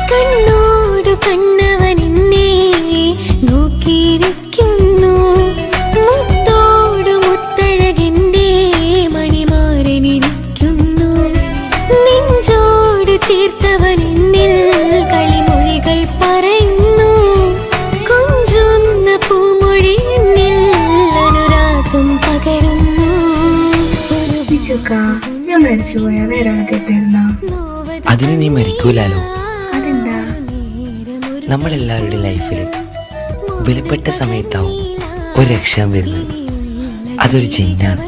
കണ്ണോടു കണ്ണവൻ എന്നെ നോക്കിയിരിക്കുന്നു. മുത്തോടു മുത്തഴകെന്റെ മണിമാരനിരിക്കുന്നു. നെഞ്ചോടു ചേർത്തവൻ എന്നിൽ കളിമൊഴികൾ പറയുന്നു. കൊഞ്ചുന്ന പൂമൊഴി എന്നിൽ അനുരാഗം പകരുന്നു.
ഞാൻ മരിച്ചുപോയ വേറെ ആദ്യമായിട്ടിരുന്ന
അതിന് നീ മരിക്കൂലാലോ.
അതെന്താ?
നമ്മളെല്ലാവരുടെ ലൈഫിൽ വിലപ്പെട്ട സമയത്താവും ഒരു രക്ഷാൻ വരുന്നത്. അതൊരു ജിന്നാണ്.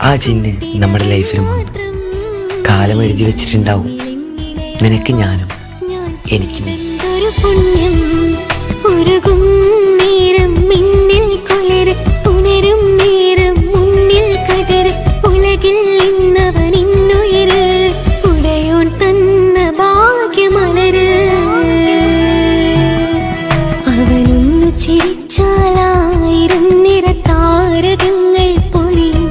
ആ ജിന്ന് നമ്മുടെ ലൈഫിലും വന്നു കാലം എഴുതി വെച്ചിട്ടുണ്ടാവും. നിനക്ക് ഞാനും എനിക്കും.
ഒരു പുണ്യം ഉരുകും നേരം മിന്നിൽ കുളിര് ഉണരും നേരം മുന്നിൽ കതിര്. ഉലകിൽ ഇന്നവൻ ഇന്നുയര് ഉടയോൻ തന്ന ഭാഗ്യമലര്. അവനൊന്നു ചിരിച്ചാലായിരം നിറതാരകങ്ങൾ പൊഴിയും.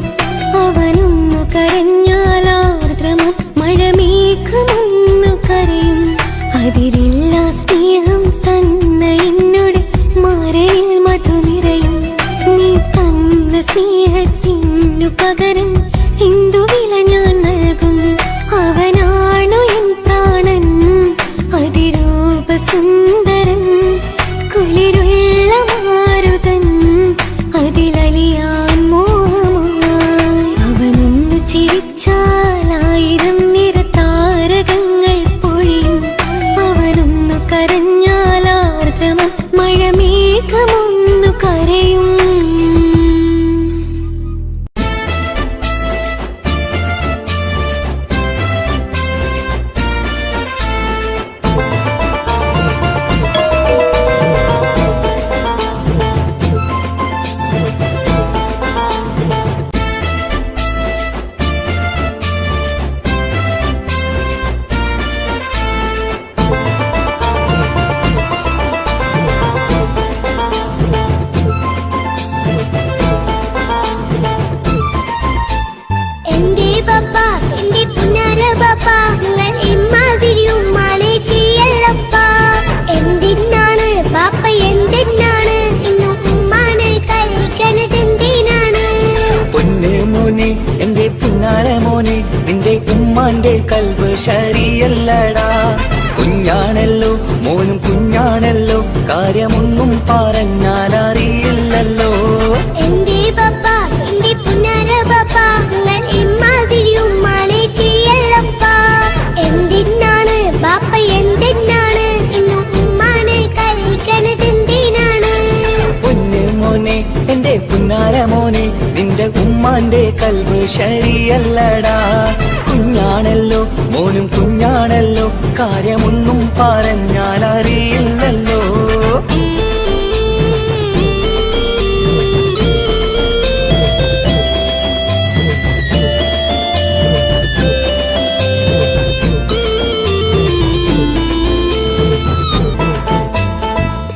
അവനൊന്നു കരഞ്ഞാലാർദ്രമം മഴമേഘമൊന്നു കരയും. അതിരില്ല സ്നേഹം തന്ന എന്നോട് മാരനിൽ മധു നിറയും. നീ തന്ന സ്നേഹത്തിനു പകരം എന്തു വില ഞാൻ നൽകും? അവനാണു എൻ പ്രാണൻ, അതിരൂപസുന്ദരൻ, കുളിരുള്ള മാരുതൻ, അതിലലിയാൻ മോഹമായി. അവനൊന്നു ചിരിച്ചാലായിരം നിറതാരകങ്ങൾ പൊഴിയും. അവനൊന്നു കരഞ്ഞാലാർദ്രമം മഴമേഘമൊന്നു കരയും.
കൽബ് ശരിയല്ലടാ. കുഞ്ഞാണല്ലോ മോനും കുഞ്ഞാണല്ലോ, കാര്യമൊന്നും പറഞ്ഞാൽ അറിയില്ലല്ലോ.
എന്റെ പപ്പ എന്റെ പുന്നാര പപ്പ, നിങ്ങൾ ഇമ്മാതിരി ഉമ്മാനെ ചെയ്യല്ലപ്പ. എന്തിനാണ് ബാപ്പ എന്തിനാണ് ഇന്നും ഉമ്മാനെ കളിക്കണത് എന്തിനാണ്?
പൊന്നു മോനെ എന്റെ പുന്നാര മോനെ, നിന്റെ ഉമ്മാന്റെ കൽബ് ശരിയല്ലടാ. കുഞ്ഞാണല്ലോ മോനും കുഞ്ഞാണല്ലോ, കാര്യമൊന്നും പറഞ്ഞാൽ അറിയില്ലല്ലോ.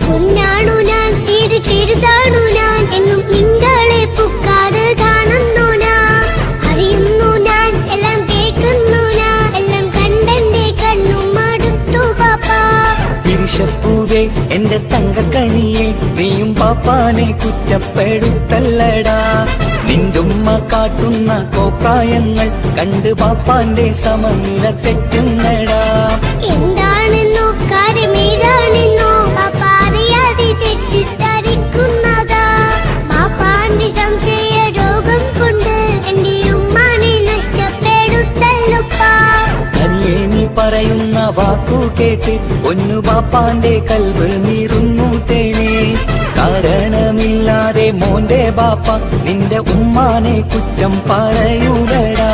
കുഞ്ഞാണു ഞാൻ തീരെ ചെറുതാണു ഞാൻ, എന്നും നിങ്ങളെ പുക്കാറ് കാണുന്നു ഞാൻ. അറിയുന്നു ഞാൻ എല്ലാം കേൾക്കുന്നു ഞാൻ, എല്ലാം കണ്ടെന്റെ കണ്ണും മടുത്തു പാപ്പ.
പിരിശപ്പൂവേ എന്റെ തങ്കക്കനിയെ, നീയും പാപ്പാനെ കുറ്റപ്പെടുത്തല്ലടാ. നിന്റുമ്മ കാട്ടുന്ന കോപ്രായങ്ങൾ കണ്ട് പാപ്പാന്റെ സമനില തെറ്റുന്നടാ.
എന്താണെന്നോ കാര്യമേതാണെന്നോ പാപ്പ അറിയാതെ തെറ്റിദ്ധരിക്കുന്നതാ. പാപ്പാന്റെ സംശയ രോഗം കൊണ്ട് എന്റെ ഉമ്മാനെ നഷ്ടപ്പെടുത്തല്ലുപ്പാ.
തനിയെ നീ പറയുന്ന വാക്കു കേട്ട് പൊന്നു പാപ്പാന്റെ കൽബ് നീറുന്നു തേനെ. കാരണമില്ലാതെ മോന്റെ ബാപ്പ നിന്റെ ഉമ്മാനെ കുറ്റം പറയൂലടാ.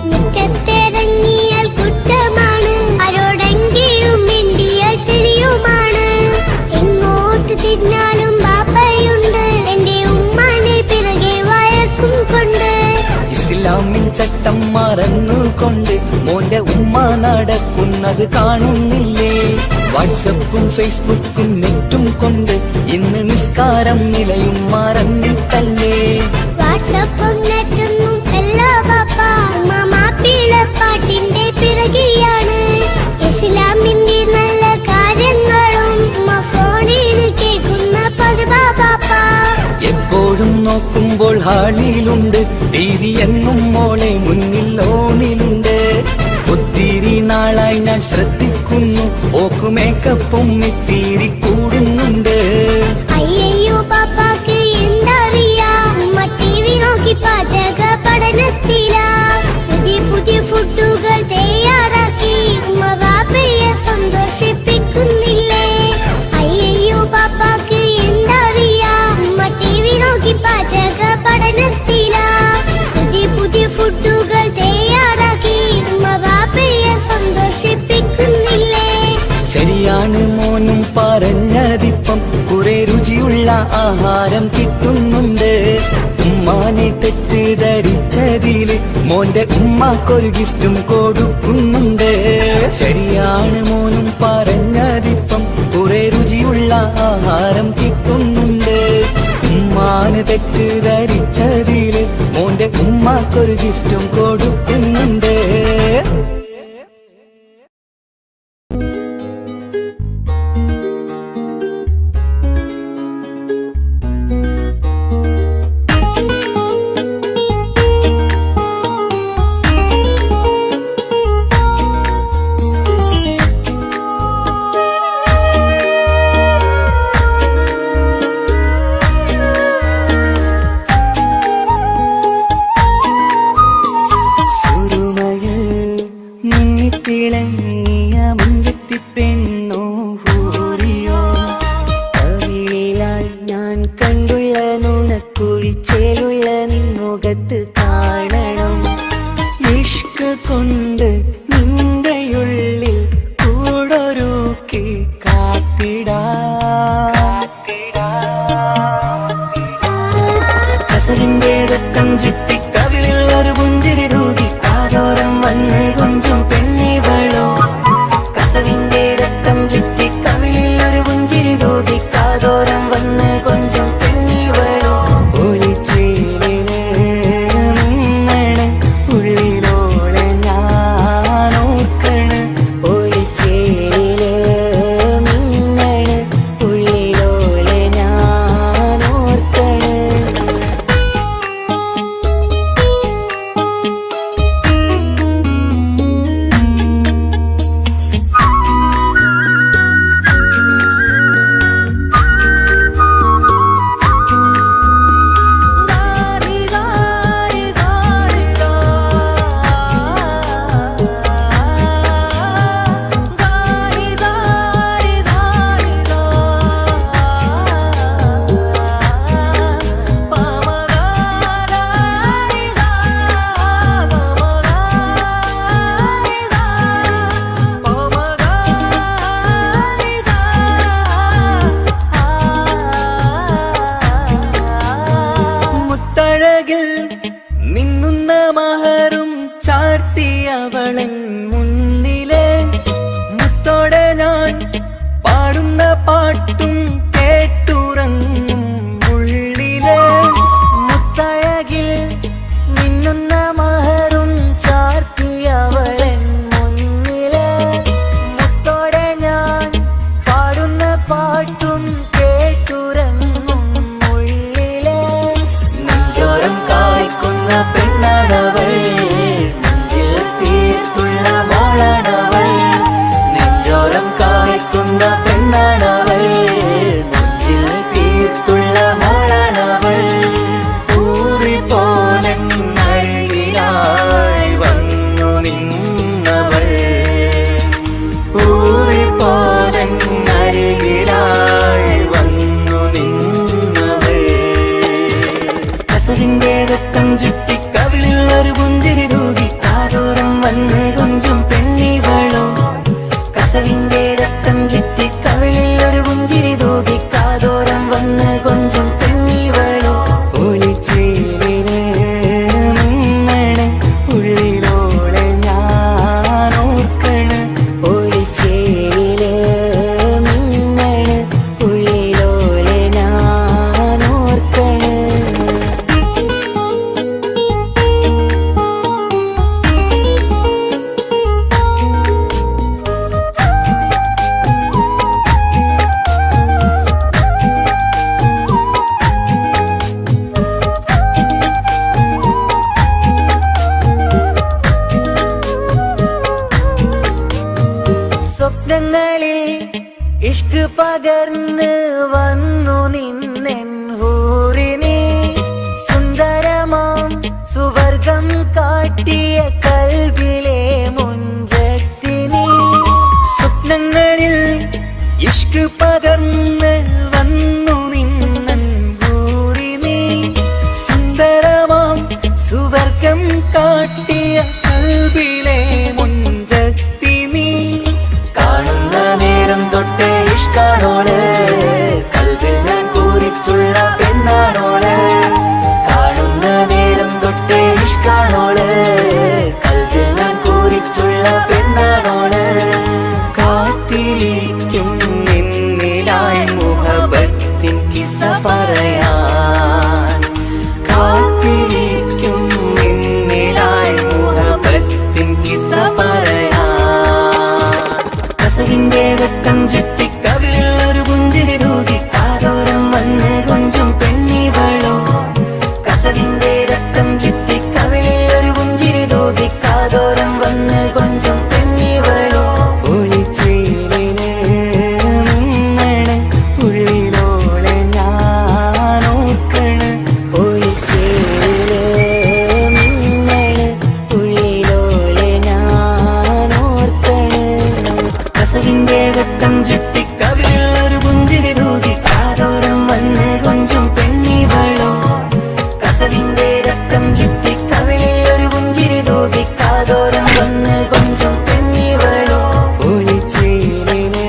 മുറ്റത്തിറങ്ങിയാൽ കുറ്റമാണ്, ആരോടെങ്കിലും മിണ്ടിയാൽ തിരിയുമാണ്. എങ്ങോട്ട് തിരിഞ്ഞാലും ബാപ്പയുണ്ട്, എന്റെ ഉമ്മാനെ പിറകെ വഴക്കും കൊണ്ട്.
ഇസ്ലാമിൽ ചട്ടം മറന്നുകൊണ്ട് മോന്റെ ഉമ്മ നടക്കുന്നത് കാണുന്നില്ലേ? വാട്സപ്പും ഫേസ്ബുക്കും നെറ്റും കൊണ്ട് ഇന്ന് നിസ്കാരം നിലയും മറന്നിട്ടല്ലേ?
വാട്സപ്പും നെറ്റൊന്നും അല്ല ബാപ്പ, ഉമ്മ മാപ്പിളപ്പാട്ടിന്റെ പിറകെയാണ്. ഇസ്ലാമിന്റെ നല്ല കാര്യങ്ങളും ഉമ്മ ഫോണിൽ കേൾക്കുന്ന പതിവാ ബാപ്പ.
എപ്പോഴും നോക്കുമ്പോൾ ഹാളിലുണ്ട് TV എന്നും മോളെ മുന്നിൽ ഓണിലുണ്ട്. ഒത്തിരി നാളായി ഞാൻ ശ്രദ്ധിക്കുന്നു, ഓക്ക് മേക്കപ്പും ഇത്തിരി കൂടുന്നുണ്ട്.
അയ്യോ പാപ്പാക്ക് എന്തറിയാ, ഉമ്മ TV നോക്കി പാചക പഠനത്തിലാ. പുതിയ പുതിയ ഫുഡുകൾ തയ്യാറാക്കി ഉമ്മ ബാപ്പയെ സന്തോഷിപ്പിക്കുന്നില്ലേ? അയ്യോ പാപ്പാക്ക് എന്തറിയാ, ഉമ്മ TV നോക്കി പാചക പഠനത്തിലാ. പുതിയ പുതിയ ഫുഡുകൾ തയ്യാറാക്കി ഉമ്മ ബാപ്പയെ സന്തോഷിപ്പിക്കുന്നില്ലേ?
ശരിയാണ് മോനും പറഞ്ഞതിപ്പം, കുറെ രുചിയുള്ള ആഹാരം കിട്ടുന്നുണ്ട്. ഉമ്മാനെ തെറ്റിദ്ധരിച്ചതില് മോന്റെ ഉമ്മാക്കൊരു ഗിഫ്റ്റും കൊടുക്കുന്നുണ്ട്. ശരിയാണ് മോനും പറഞ്ഞതിപ്പം, കുറെ രുചിയുള്ള ആഹാരം കിട്ടുന്നുണ്ട്. ഉമ്മാന് തെറ്റിദ്ധരിച്ചതില് മോന്റെ ഉമ്മാക്കൊരു ഗിഫ്റ്റും കൊടുക്കുന്നുണ്ട്.
ഇഷ്ക് പകർന്ന് വന്നു നിന്നെൻ ഹൂറിനെ സുന്ദരമാം സുവർഗം കാട്ടിയ കൽബിലെ മുഞ്ചത്തിനെ സ്വപ്നങ്ങളിൽ ഇഷ്ക് പകർന്ന് വന്നു നിന്നെൻ ഹൂറിനെ സുന്ദരമാം സുവർഗം കാട്ടിയ കൽബിലെ മുഞ്ചത്തിനെ കാണുന്ന നേരം തൊട്ട് ഇഷ്കാണോള് കൽവിൽ ഞാൻ കുറിച്ചുള്ള പെണ്ണാണോള് കാണുന്ന നേരം തൊട്ട് ഇഷ്കാണോള് കൽവിൽ ഞാൻ കുറിച്ചുള്ള പെണ്ണാണോള് കാത്തിരിക്കും നിന്നിലായി മുഹബത്തിൻ കിസ്സ പറയാൻ കാത്തിരിക്കും നിന്നിലായി മുഹബത്തിൻ കിസ്സ പറയാൻ കസവിന്റെ വെട്ടം ചുറ്റി കവിളിൽ ഒരു പുഞ്ചിരി തൂകി കാതോരം വന്ന് കൊഞ്ചും പെണ്ണിവളോ കസവിന്റെ രക്തം ചുറ്റി കവിളിൽ ഒരു പുഞ്ചിരി തൂകി കാതോരം വന്ന് കൊഞ്ചും പെണ്ണിവളോ ഒളിച്ചേലിന് നിന്നണ് ഉള്ളിലോളെ ഞാൻ ഓർക്കണ് ഒളിച്ചേലിന് നിന്നണ് ഉള്ളിലോളെ ഞാൻ ഓർക്കണ് കസവിന്റെ രക്തം ചുറ്റി കവിളിൽ ഒരു പുഞ്ചിരി തൂകി കാതോരം വന്ന് കൊഞ്ചും പെണ്ണിവളോ കസവിന്റെ രക്തം ചുറ്റി കവിളിൽ ഒരു പുഞ്ചിരി തൂകി കാതോരം വന്ന് കൊഞ്ചും പെണ്ണിവളോ ഒളിച്ചേലിന്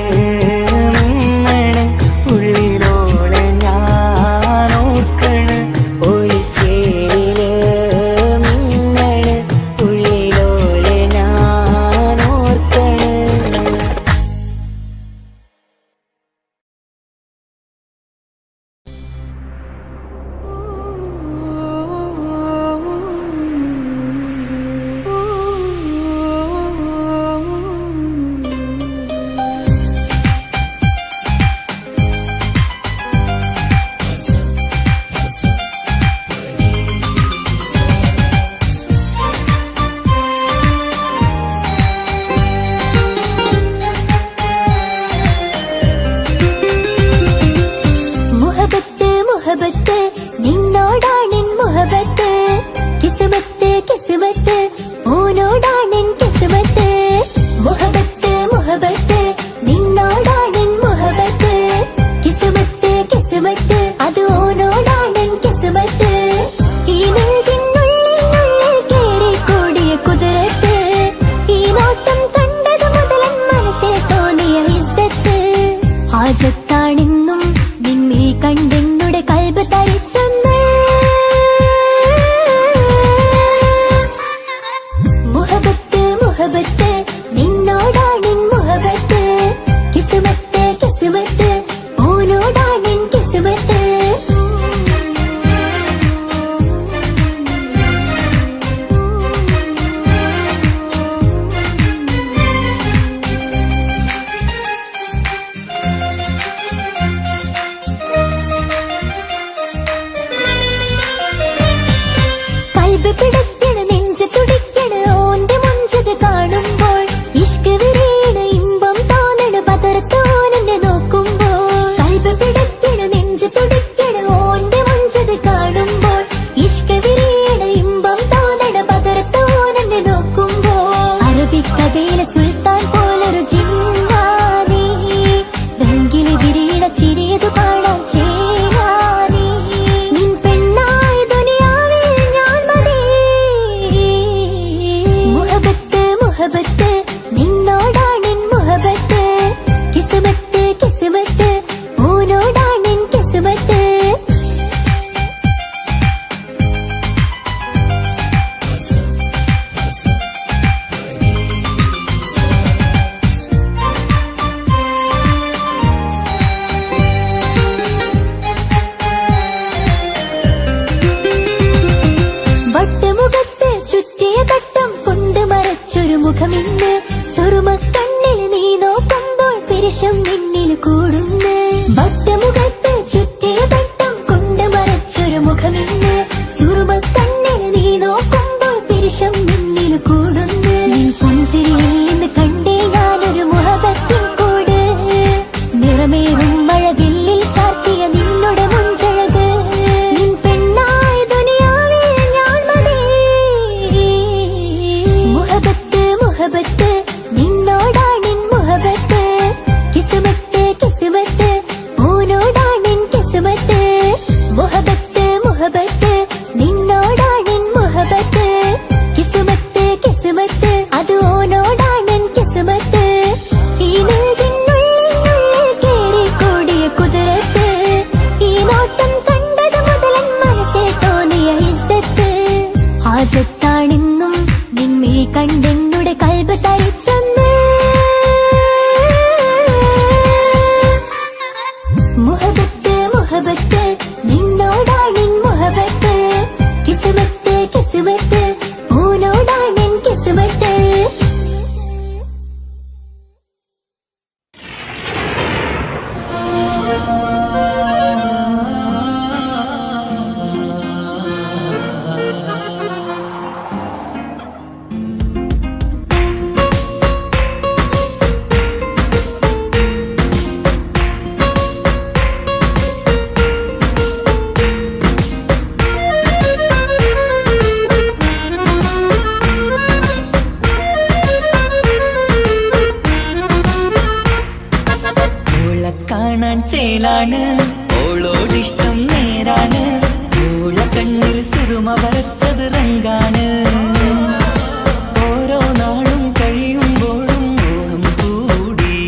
നിന്നണ് ഉള്ളിലോളെ ഞാൻ ഓർക്കണ് ഒളിച്ചേലില് നിന്നണ് ഉള്ളിലോളെ ഞാൻ ഓർക്കണ്
മുഹബത്ത് മുഹബത്ത് നിന്നോടാണെൻ മുഹബത്ത് കിസ്മത്ത് കിസ്മത്ത് ഓനോടാണെൻ കിസ്മത്ത് മുഹബത്ത് മുഹബത്ത് നിന്നോടാണെൻ മുഹബത്ത് കിസ്മത്ത് കിസ്മത്ത് അത് ഓനോടാണെൻ കിസ്മത്ത് ഈ നെഞ്ചിനുള്ളിൽ കേറിക്കൂടിയ കുതിരത്ത് ഈ നോട്ടം കണ്ടത് മുതലൻ മനസ്സിൽ തോന്നിയ ഇസ്സത്ത് ഹാജത്താണെന്നും നിന്നെ കണ്ടെന്നുടെ കൽബ് തരിച്ചെന്ന് മുഹബത്ത് മുഹബത്ത് നിന്നോടാണെൻ മുഹബത്ത് കിസ്മത്ത് കിസ്മത്ത് ഓനോടാണെൻ കിസ്മത്ത് കൽബ് പിടയ്ക്കണ് നെഞ്ച് തുടിക്കണ് ഓന്റെ മുഞ്ചത് കാണുമ്പോൾ ഇഷ്ക് വിരിയണ് ഇമ്പം തോന്നണ് പതർത്തോനെന്നെ നോക്കുമ്പോൾ കൽബ് പിടയ്ക്കണ് നെഞ്ച് തുടിക്കണ് ഓന്റെ മുഞ്ചത് കാണുമ്പോൾ ഇഷ്ക് വിരിയണ് ഇമ്പം തോന്നണ് പതർത്തോനെന്നെ നോക്കുമ്പോൾ അറബിക്കഥയിലെ സുൽത്താൻ പോലൊരു ജിന്നാനീ രംഗില് വിരിയണ ചിരിയതു കാണാൻ ചേരാനീ നിൻ പെണ്ണായി ദുനിയാവിൽ ഞാൻ മതി മുഹബത്ത് മുഹബത്ത് നിന്നോടാണെൻ മുഹബത്ത് കിസ്മത്ത് കിസ്മത്ത് ഓനോടാണെൻ കിസ്മത്ത് വട്ടുമുഖത്ത് ചുറ്റിയ തട്ടം കൊണ്ട് മറച്ചൊരു മുഖമിന്ന് സുറുമക്കണ്ണിൽ നീ നോക്കുമ്പോൾ പിരിശം നിന്നിൽ കൂടുന്ന് വട്ടുമുഖത്ത് ചുറ്റിയ തട്ടം കൊണ്ട് മറച്ചൊരു മുഖമിന്ന് സുറുമക്കണ്ണിൽ നീ നോക്കുമ്പോൾ പിരിശം നിന്നിൽ കൂടുന്ന് നിൻ പുഞ്ചിരിയിൽ നിന്ന് കണ്ടേ ഞാനൊരു മുഹബത്തിൻ കൂട് നിറമേ
ഓളെ കാണാൻ ചേലാണ്, ഓളോടിഷ്ടം നേരാണ്, ഓളെ കണ്ണിൽ സുറുമ വരച്ചത് റങ്കാണ്. ഓരോ നാളും കഴിയുമ്പോഴും മോഹം കൂടി,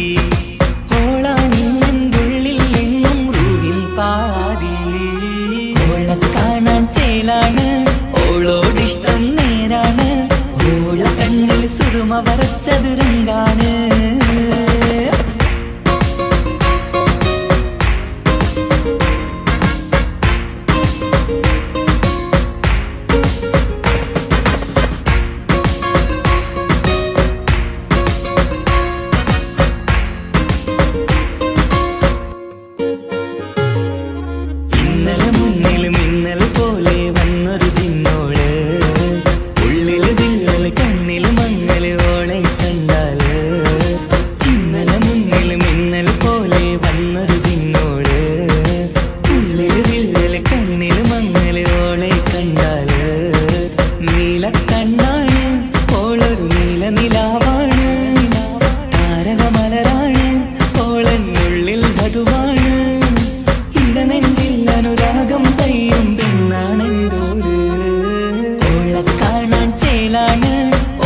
ഓളാനിന്നുള്ളിൽ എന്നും റൂഹിൻ പാതി. ഓളെ കാണാൻ ചേലാണ്, ഓളോടിഷ്ടം നേരാണ്, ഓളെ കണ്ണിൽ സുറുമ വരച്ചത് റങ്കാണ്.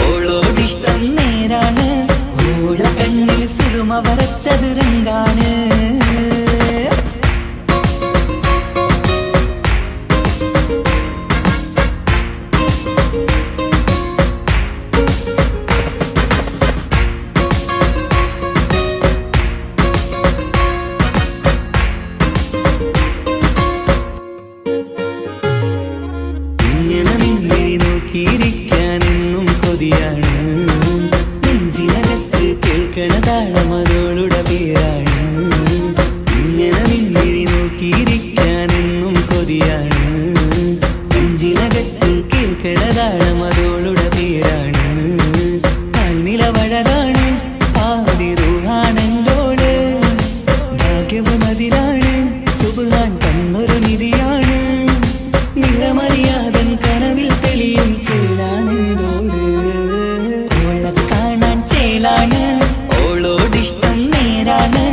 ഓളോടിഷ്ടം നേരാണ്, ഓളെ കണ്ണിൽ സുറുമ വരച്ചത് റങ്കാണ്. നോക്കിയിരിക്കാനെന്നും കൊതിയാണ്, നെഞ്ചിനകത്ത് കേൾക്കണ താളമതോളുടെ പേരാണ്. ഇങ്ങനെ നിന്നിഴി നോക്കിയിരിക്കാനെന്നും കൊതിയാണ്, നെഞ്ചിനകത്ത് കേൾക്കണ താളമതോളുടെ പേരാണ്. കാൽനിലവഴകാണ്, പാതി റൂഹാണെന്തോട്, ഭാഗ്യവും അതിലാണ്, സുബ്ഹാൻ തന്നൊരു നിധിയാണ്. നിറമറിയാതൻ കനവിൽ തെളിയും ചേലാണെന്തോട്. ഓളെ കാണാൻ ചേലാണ്, ഓളോടിഷ്ടം നേരാണ്,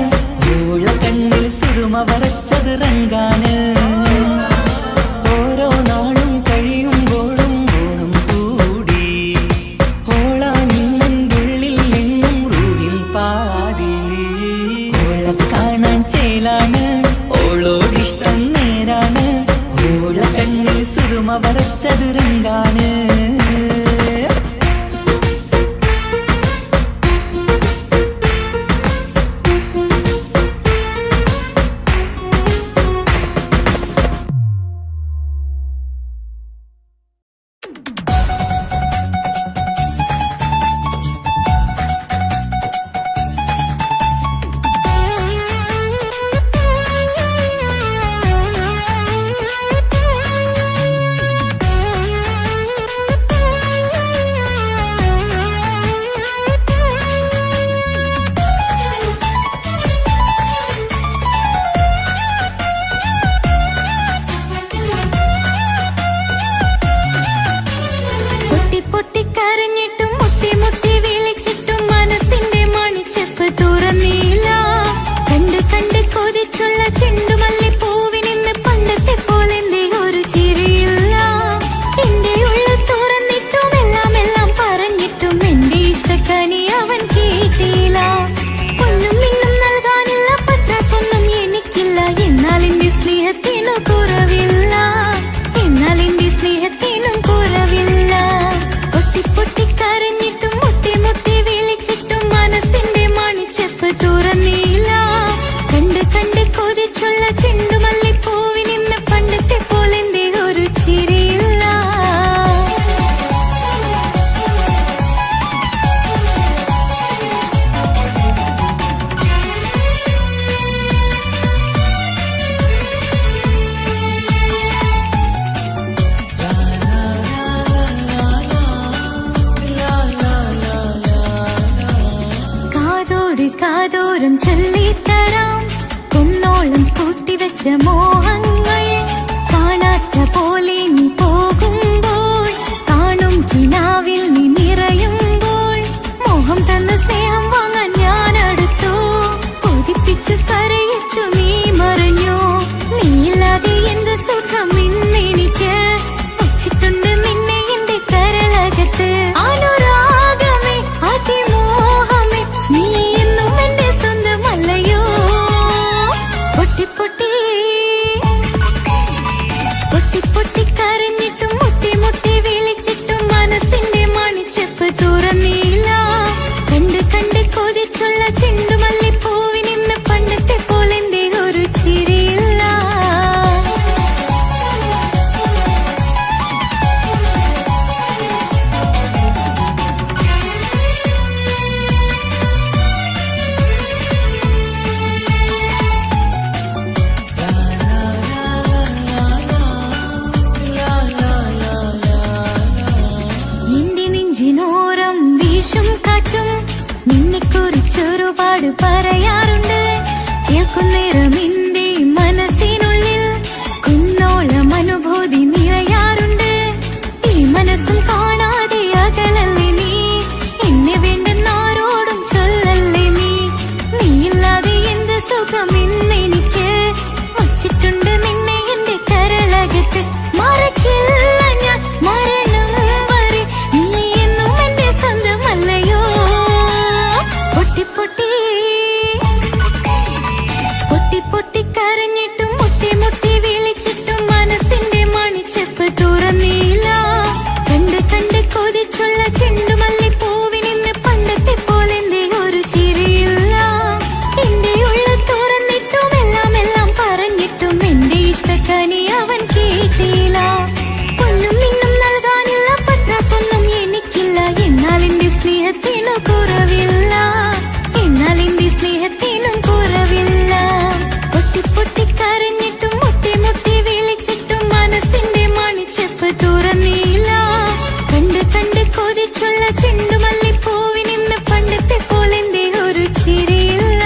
ഓളെ കണ്ണിൽ സുറുമ വരച്ചത് റങ്കാണ്. ഓരോ നാളും കഴിയുമ്പോഴും മോഹം കൂടി, ഓളാനിന്നുള്ളിൽ എന്നും റൂഹിൻ പാതി. ഓളെ കാണാൻ ചേലാണ്, ഓളോടിഷ്ടം നേരാണ്, ഓളെ കണ്ണിൽ സുറുമ വരച്ചത് റങ്കാണ്.
കാതോരം ചൊല്ലിത്തരാം കുന്നോളം കൂട്ടിവെച്ച മോഹങ്ങൾ. കാണാത്ത പോലെ നീ പോകുമ്പോൾ, കാണും കിനാവിൽ നീ നിറയുമ്പോൾ, മോഹം തന്ന സ്നേഹം വാങ്ങാൻ ഞാൻ അടുത്തു. കൊതിപ്പിച്ചു കരയും കുറിച്ചൊരുപാട് പറയാറുണ്ട്. കേൾക്കുന്നേരം എന്റെ മനസ്സിനുള്ളിൽ കുന്നോളം അനുഭൂതി നിറയാറുണ്ട്. ഈ മനസ്സും കാണാതെ അകലല്ലേ നീ, എന്നെ വേണ്ടെന്നാരോടും ചൊല്ലല്ലേ നീ. നീയില്ലാതെ എന്ത് സുഖം ഇന്നെനിക്ക്, വച്ചിട്ടുണ്ട് നിന്നെ എന്റെ കരളകത്ത്. മറക്കില്ല ഞാൻ മരണം വരെ, നീ എന്നും എന്റെ സ്വന്തമല്ലയോ. പൊട്ടി പൊട്ടി പൊട്ടി പൊട്ടി കരഞ്ഞിട്ടും മുട്ടി മുട്ടി വിളിച്ചിട്ടും മനസ്സിന്റെ മണിച്ചെപ്പ് തുറന്നില്ല. കണ്ട് കണ്ട് കൊതിച്ചുള്ള ചെണ്ടുമല്ലിപ്പൂവിനിന്ന് പണ്ടത്തെ പോലെ എന്റെ ഒരു ചിരിയില്ല. എന്റെ ഉള്ള തുറന്നിട്ടും എല്ലാം എല്ലാം പറഞ്ഞിട്ടും എന്റെ ഇഷ്ടക്കനി അവൻ കേട്ടില്ല. പൊന്നും മിന്നും നൽകാനില്ല, പത്രാസൊന്നും എനിക്കില്ല. എന്നാൽ എന്റെ സ്നേഹത്തിനു കുറവില്ല, എന്നാൽ എന്റെ സ്നേഹത്തിനും കുറവില്ല. പൊട്ടി പൊട്ടി കരഞ്ഞിട്ടും മുട്ടി മുട്ടി വിളിച്ചിട്ടും മനസ്സിന്റെ മണിച്ചെപ്പ് തുറന്നില്ല. കണ്ട് കണ്ട് കൊതിച്ചുള്ള ചെണ്ടുമല്ലിപ്പൂവിനിന്ന് പണ്ടത്തെ പോലെ എന്റെ ഒരു ചിരിയില്ല.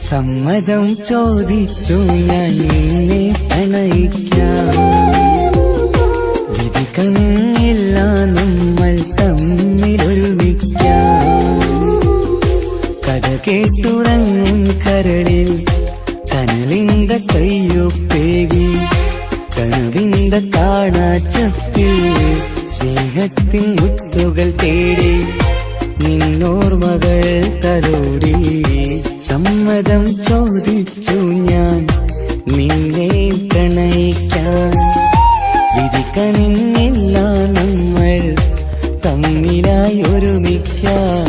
സമ്മതം ചോദിച്ചു ഞാൻ നിന്നെ പ്രണയിക്കാം. വിധി കനിഞ്ഞില്ല നമ്മൾ തമ്മിലൊരുമിക്കാം. കഥ കേട്ടുറങ്ങും കരളിൽ കനലിന്ത കയ്യൊപ്പേകി, കനവിന്ത കാണാച്ചപ്പിൽ സ്നേഹത്തിൻ മുത്തുകൾ തേടി നിന്നോർമകൾ തലോടി. സമ്മതം ചോദിച്ചു ഞാൻ നിന്നെ പ്രണയിക്കാൻ. വിധി കനിഞ്ഞില്ല നമ്മൾ തമ്മിലായി ഒരുമിക്കാം.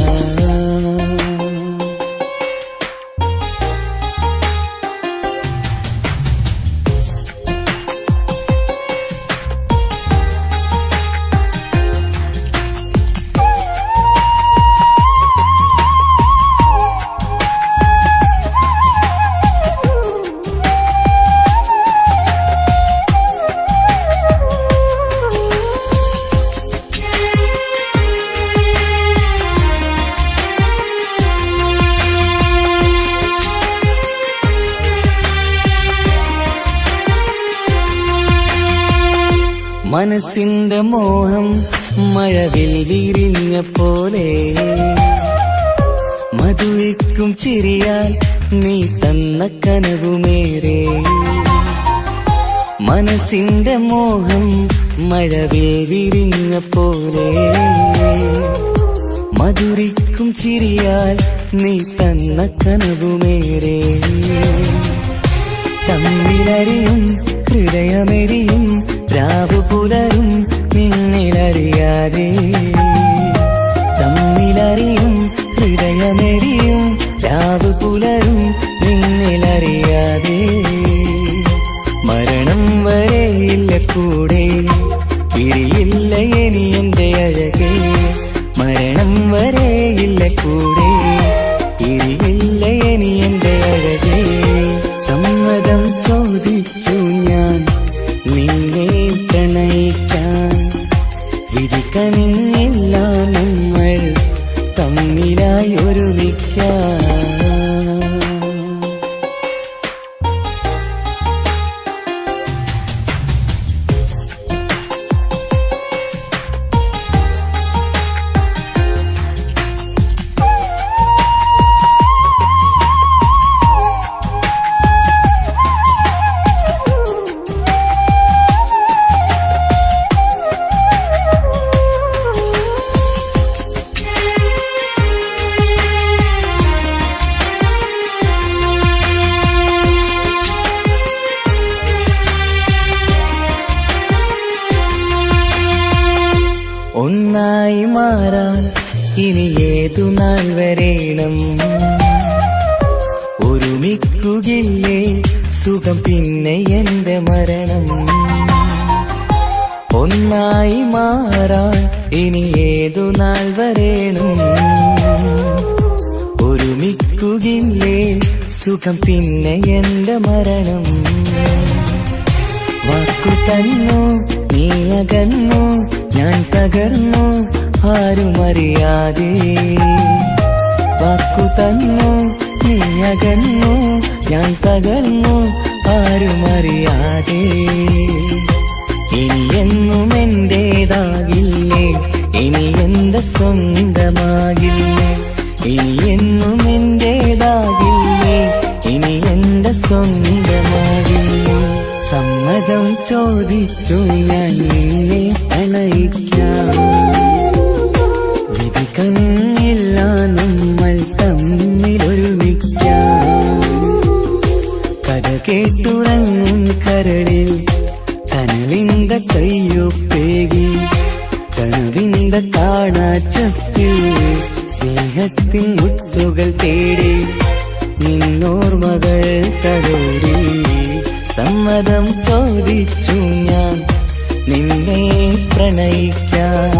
മനസ്സിന്റെ മോഹം മഴവിൽ വിരിഞ്ഞ പോലെ, മധുരിക്കും ചിരിയാൽ നീ തന്ന കനവുമേറെ. മനസ്സിന്റെ മോഹം മഴവിൽ വിരിഞ്ഞ പോലെ, മധുരിക്കും ചിരിയാൽ നീ തന്ന കനവുമേറെ. തമ്മിലറിയും ഹൃദയമെരിയും രാവു പുലരും നിന്നിലറിയാതെ. തമ്മിലറിയും ഹൃദയമെരിയും രാവു പുലരും നിന്നിലറിയാതെ. മരണം വരെയില്ല കൂടെ, പിരിയില്ല ഇനി എന്റെ അഴകേ. മരണം വരെയില്ല കൂടെ, പിരിയില്ല ഇനി എന്റെ അഴകേ. സമ്മതം ചോദിച്ചു ഞാൻ നിന്നെ പ്രണയിക്കാൻ. വിധി കനിഞ്ഞില്ല നമ്മൾ തമ്മിലായി ഒരുമിക്കാം. ഒന്നായി മാറാൻ ഇനി ഏതു നാൾ വരേണം ഒരുമിക്കുകയില്ലേ സുഖം പിന്നെ എന്റെ മരണം ഒന്നായി മാറാൻ ഇനി ഏതു നാൾ വരേണം ഒരുമിക്കുകയില്ലേ സുഖം പിന്നെ എന്റെ മരണം വാക്കു തന്നു നീ അകന്നു ഞാൻ തകർന്നു ആരുമറിയാതെ വാക്കു തന്നു നീ അകന്നു ഞാൻ തകർന്നു ആരുമറിയാതെ ഇനി എന്നും എന്റേതാകില്ലേ ഇനി എന്റെ സ്വന്തമാകില്ലേ ഇനി എന്നും എന്റേതാകില്ലേ ഇനി എന്റെ സ്വന്തമാകില്ലേ സമ്മതം ചോദിച്ചു ഞാൻ നിന്നെ പ്രണയിക്കാം വിധി കനിഞ്ഞില്ല നമ്മൾ തമ്മിലൊരുമിക്കാം കഥ കേട്ടുറങ്ങും കരളിൽ കനവിന്ത കയ്യൊപ്പേകി കനവിന്ത കാണാച്ചപ്പിൽ സ്നേഹത്തിൻ മുത്തുകൾ തേടി നിന്നോർമകൾ തലോടി സമ്മതം ചോദിച്ചു ഞാൻ നിന്നെ പ്രണയിക്കാൻ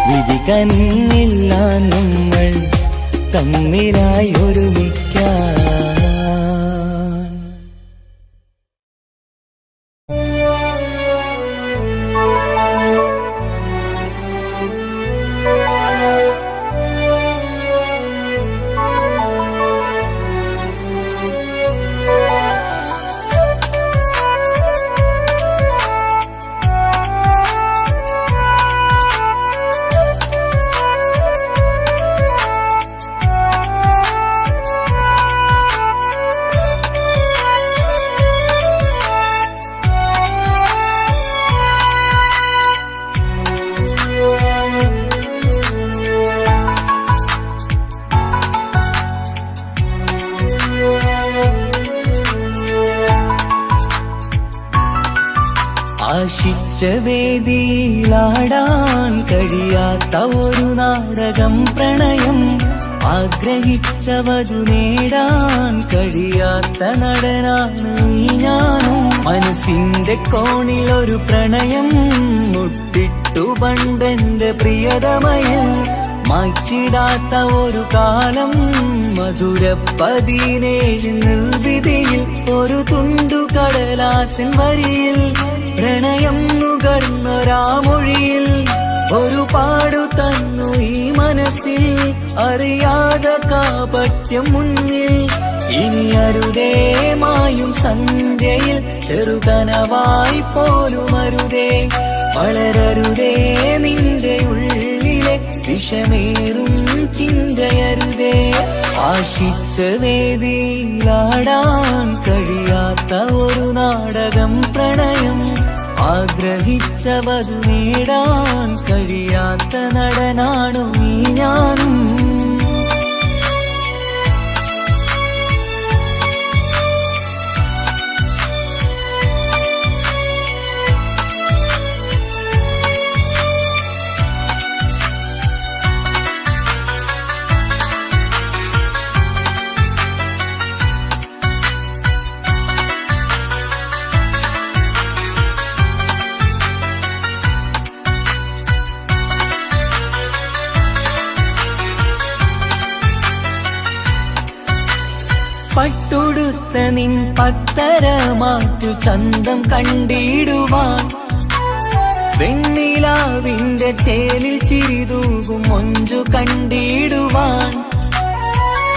വിധി കനിഞ്ഞില്ല നമ്മൾ തമ്മിലായി ഒരുമിക്കാൻ ആശിച്ച വേദിയിലാടാൻ കഴിയാത്ത ഒരു നാടകം പ്രണയം ആഗ്രഹിച്ച വധു നേടാൻ കഴിയാത്ത നടനാണ് ഈ ഞാനും മനസ്സിന്റെ കോണിൽ ഒരു പ്രണയം മുട്ടിട്ടു പണ്ടെന്റെ പ്രിയതമയിൽ മായ്ച്ചിടാത്ത ഒരു കാലം മധുര 17 നിർവിധിയിൽ ഒരു തുണ്ടു കടലാസിൻ വരിയിൽ പ്രണയം നുകർന്നൊരാമൊഴിയിൽ ഒരു പാടു തന്നു ഈ മനസ്സിൽ അറിയാതെ കാപട്യം മുന്നിൽ ഇനി അരുതേ മായും സന്ധ്യയിൽ ചെറുകനവായി പോലും അരുതേ വളരരുതേ നിന്റെ ഉള്ളിലെ വിഷമേറും ചിന്തയരുതേ ആശിച്ച വേദിയിലാടാൻ കഴിയാത്ത ഒരു നാടകം പ്രണയം ആഗ്രഹിച്ച വധു നേടാൻ കഴിയാത്ത നടനാണു നീ ഞാനും പട്ടുടുത്ത നിൻ പത്തരമാറ്റു ചന്തം കണ്ടിടുവാൻ വെണ്ണിലാവിന്റെ ചേലിൽ ചിരിതൂകും മൊഞ്ചു കണ്ടിടുവാൻ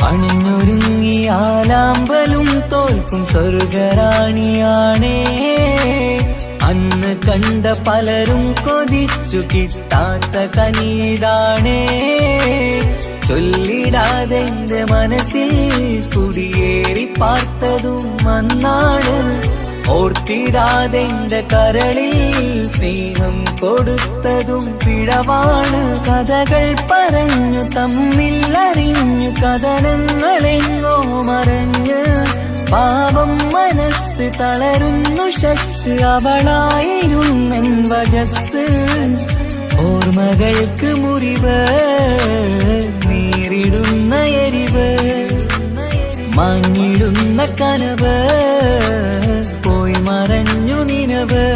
അണിഞ്ഞൊരുങ്ങിയാലാമ്പലും തോൽക്കും സ്വർഗറാണിയാണേ അന്ന് കണ്ട പലരും കൊതിച്ചു കിട്ടാത്ത കനിതാണേ ചൊല്ലിടാതെ എന്റെ മനസ്സിൽ കുടിയേറി പാർത്തതും അന്നാണ് ഓർത്തിടാതെ എന്റെ കരളിൽ സ്നേഹം കൊടുത്തതും പിഴവാണ് കഥകൾ പറഞ്ഞു തമ്മിൽ അറിഞ്ഞു കഥനങ്ങളെങ്ങോ മറഞ്ഞ് പാപം മനസ്സ് തളരുന്നു ശസ് അവളായിരുന്നെൻ വജസ് ഓർമ്മകൾക്ക് മുറിവ് നേരിടുന്ന എരിവ് മാഞ്ഞിടുന്ന കനവ് പോയി മറഞ്ഞു നിനവ്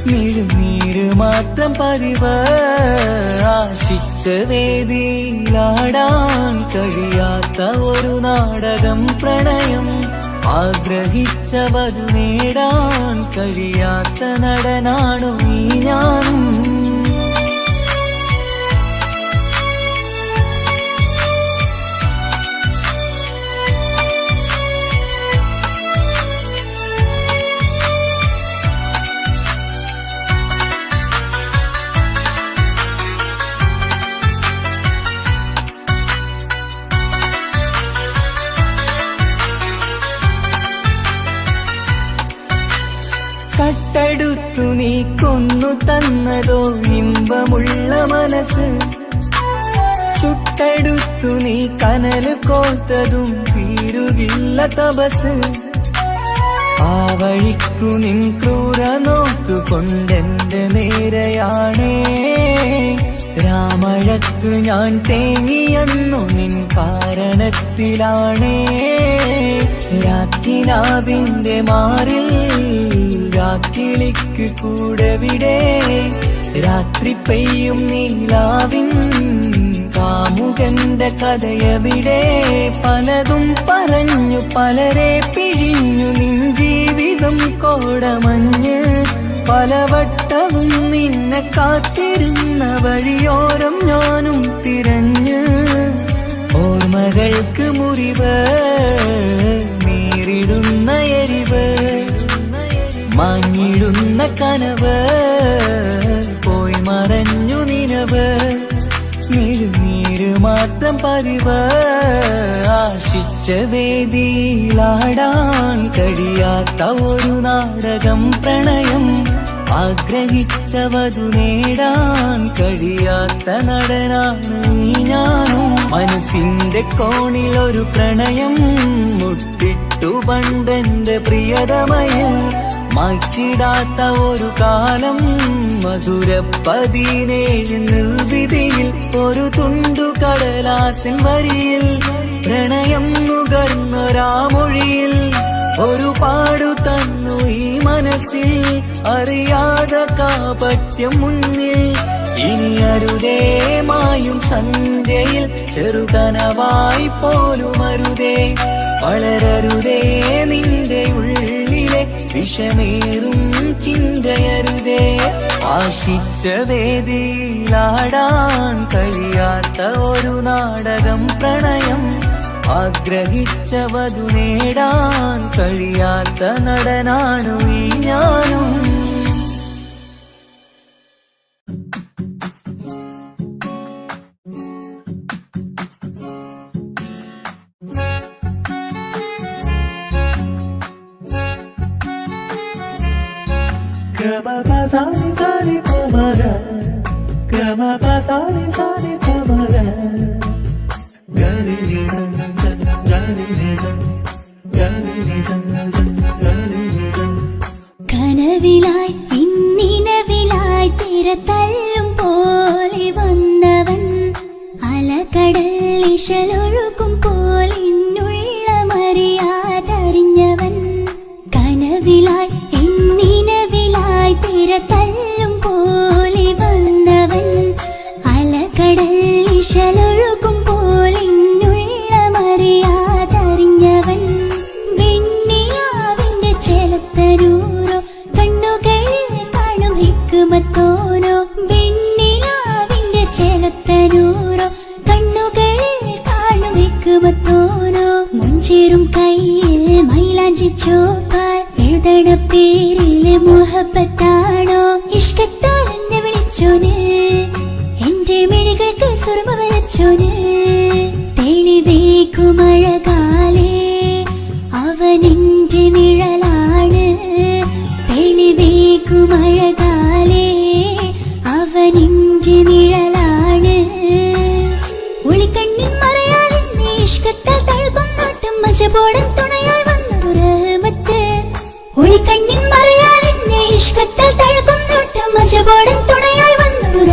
മിഴുനീര് മാത്രം പതിവ് ആശിച്ച വേദിയിലാടാൻ കഴിയാത്ത ഒരു നാടകം പ്രണയം ആഗ്രഹിച്ചവതു നേടാൻ കഴിയാത്ത നടനാണു ഈ ഞാനും കട്ടെടുത്തു നീ കൊന്നു തന്നതോ ഇമ്പമുള്ള മനസ്സ് ചുട്ടെടുത്തു നീ കനല് കോത്തതും തീരുകില്ല തപസ് ആ വഴിക്കു നിൻ ക്രൂര നോക്കു കൊണ്ടെന്റെ നേരെയാണേ രാമഴക്കു ഞാൻ തേങ്ങിയെന്നു നിൻ കാരണത്തിലാണേ രാക്കിനാവിന്റെ മാറിൽ രാക്കിളിക്ക് കൂടവിടെ രാത്രി പെയ്യും നീലാവിൻ കാമുകന്റെ കഥയവിടെ പലതും പറഞ്ഞു പലരെ പിഴിഞ്ഞു നിൻ ജീവിതം കോടമഞ്ഞ് പലവട്ടവും നിന്നെ കാത്തിരുന്ന വഴിയോരം ഞാനും തിരഞ്ഞ് ഓർമ്മകൾക്ക് മുറിവ് നേരിടുന്ന എരിവ് മാഞ്ഞിടുന്ന കനവ് പോയി മറഞ്ഞു നിനവ് മിഴുനീര് മാത്രം പതിവ് ആശിച്ച വേദിയിലാടാൻ കഴിയാത്ത ഒരു നാടകം പ്രണയം ആഗ്രഹിച്ചവതു നേടാൻ കഴിയാത്ത നടനാണ് ഈ ഞാനും മനസ്സിന്റെ കോണിൽ ഒരു പ്രണയം മുട്ടിട്ടു പണ്ടെന്റെ പ്രിയതമയിൽ മായ്ച്ചിടാത്ത ഒരു കാലം മധുര 17 നിർവിധിയിൽ ഒരു തുണ്ടു കടലാസിൻ വരിയിൽ പ്രണയം നുകർന്നൊരാമൊഴിയിൽ ഒരു പാടു തന്നു ഈ മനസ്സിൽ അറിയാതെ കാപട്യം മുന്നിൽ ഇനി അരുതേ മായും സന്ധ്യയിൽ ചെറുകനവായി പോലും അരുതേ വളരരുതേ നിന്റെ ഉള്ളിലെ വിഷമേറും ചിന്തയരുതേ ആശിച്ച വേദിയിലാടാൻ കഴിയാത്ത ഒരു നാടകം പ്രണയം ആഗ്രഹിച്ചവതു നേടാൻ കഴിയാത്ത നടനാണു ഈ ഞാനും
കനവിലായി ഇന്നിനവിലായി തിരതല്ലും പോലെ വന്നവൻ അലകടൽ ഇശലൊഴുകും പോലെ ഇന്നുள்ள മറിയാതറിഞ്ഞവൻ കനവിലായി ഇന്നിനവിലായി തിരതല്ലും പോലെ വന്നവൻ അലകടൽ ഇശലൊഴുകും പോലെ ഇന്നുള്ള മറിയാതറിഞ്ഞവൻ വെണ്ണിലാവിന്റെ ചെലത്തരൂരോ കണ്ണുകളിൽ കാണും ഹിക്കുമത്തോനോ വെണ്ണിലാവിന്റെ ചെലത്തരൂരോ കണ്ണുകളിൽ കാണും ഹിക്കുമത്തോനോ മുഞ്ചേറും കയ്യിൽ മൈലാഞ്ചി ചോപ്പാൽ എഴുതണ പേരിലെ മുഹബത്താണോ ഇഷ്കത്താൽ എന്നെ വിളിച്ചോന് എന്റെ മിഴികൾക്ക് സുറുമ വരച്ചോന് തെളിവേക്കുമഴകാലേ അവനെന്റെ നിഴലാണ് തെളിവേക്കുമഴകാലേ അവനെന്റെ നിഴലാണ് ഒളിക്കണ്ണിൻ മറയാൽ എന്നെ ഇഷ്കത്താൽ തഴുകും നോട്ടം മജബോടൻ തുണയായി വന്നൊരു റഹ്മത്ത് ഒളിക്കണ്ണിൻ മറയാൽ എന്നെ ഇഷ്കത്താൽ തഴുകും നോട്ടം മജബോടൻ തുണയായി വന്നൊരു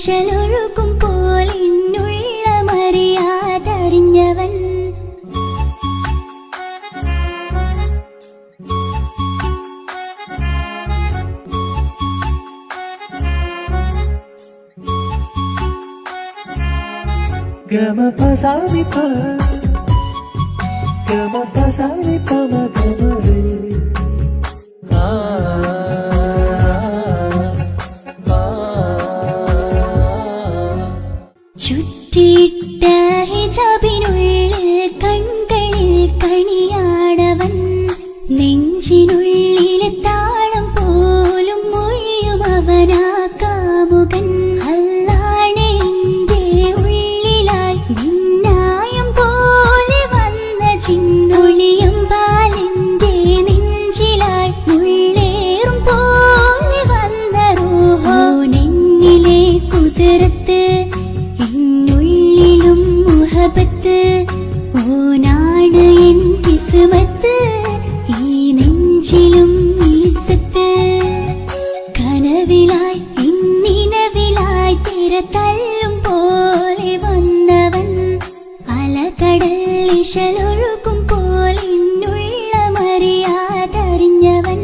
ഇശലൊഴുകും പോലെന്നുള്ളമറിയാതറിഞ്ഞവൻ
Gama pasami pa, gama pasami pa magamare.
ചുറ്റിയിട്ട ഹിജാബിനുള്ളിൽ കൺകളിൽ കണിയാടവൻ നെഞ്ചിനുള്ളിലെ താളം പോലും മൊഴിയും അവനാ കാമുകൻ അല്ലാണെ എൻ്റെ ഉള്ളിലായി മിന്നായം പോലെ വന്ന ചിന്നൊളിയും പാലിൻ്റെ നെഞ്ചിലായി മുള്ളേറും പോലെ വന്ന റൂഹോ നെഞ്ഞിലെ കുതിരത്ത് എന്നുള്ളിലും മുഹബത്ത് ഓനാണ് എൻ കിസ്മത്ത് ഈ നെഞ്ചിലും ഈസത്ത് കനവിലായി ഇന്നിനവിലായി തിര തല്ലും പോലെ വന്നവൻ അലകടൽ ഇശലൊഴുകും പോലെ എന്നുള്ളമറിയാതറിഞ്ഞവൻ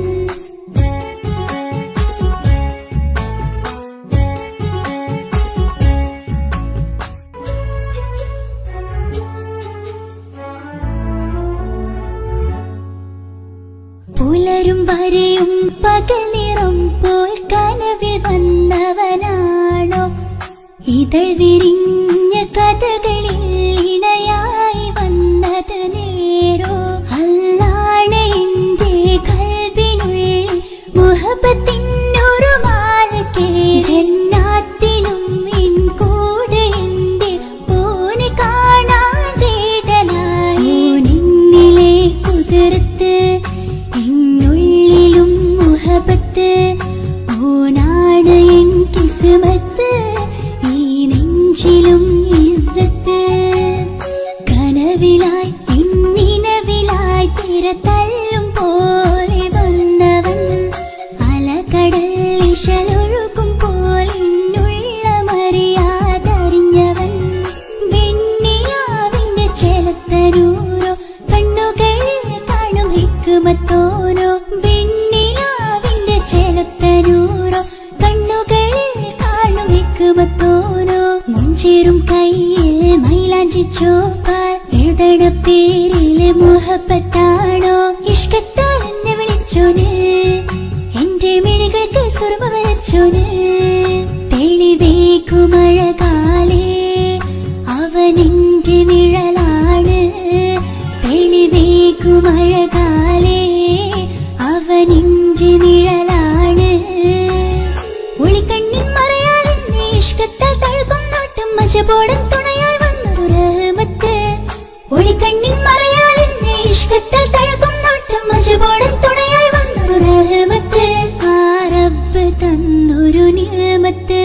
പുലരും വരെയും പകൽ നിറം പോൽ കനവിൽ വന്നവനാണോ ഇതൾ വിരിഞ്ഞ കഥകളിൽ ഇണയായി വന്നത് നേരോ അല്ലാണ് എൻ്റെ കൽബിനുള്ളിൽ മുഹബത്തിനൊരു മാലക്കേ ജന്നാത്തിലും എൻ കൂടെ എൻ്റെ ഓനെ കാണാൻ തേടലായി നിന്നിലെ കുതിരത്ത് എന്നുള്ളിലും മുഹബത്ത് ഓനാണ് എൻ കിസ്മത്ത് ഈ നെഞ്ചിലും ഇസ്സത്ത് കനവിലായി ഇന്നിനവിലായി തിര തല്ലും പോലെ വന്നവൻ അലകടൽ ഇശലൊഴുകും പോലെ എന്നുള്ളമറിയാതറിഞ്ഞവൻ വെണ്ണിലാവിന്റെ ചെലത്തരൂരോ കണ്ണുകളിൽ കാണും ഹിക്മത്തോരോ വെണ്ണിലാവിന്റെ ചെലത്തരൂരോ കണ്ണുകളിൽ കാണും ഹിക്മത്തോരോ മുഞ്ചേറും കയ്യിൽ മൈലാഞ്ചി ചോപ്പാൽ എഴുതണ പേരിലെ മുഹബത്താണോ ഇഷ്കത്താൽ എന്നെ വിളിച്ചോന് എന്റെ മിഴികൾക്ക് സുറുമ വരച്ചോന് തെളിവേക്കുമഴകാലേ അവനെന്റെ നിഴലാണ് തെളിവേക്കുമഴകാലേ അവനെന്റെ നിഴലാണ് ഒളിക്കണ്ണിൻ മറയാലെന്നെ ഇഷ്കത്താൽ തഴുകും നോട്ടം മജബോടൻ തുണയായി വന്നൊരു റഹ്മത്ത് ഒളിക്കണ്ണിൻ മറയാലെന്നെ ഇഷ്കത്താൽ തഴുകും നോട്ടം മജബോടൻ തുണയായി വന്നൊരു റഹ്മത്ത് ആ റബ്ബ് തന്നൊരു നിഅമത്ത്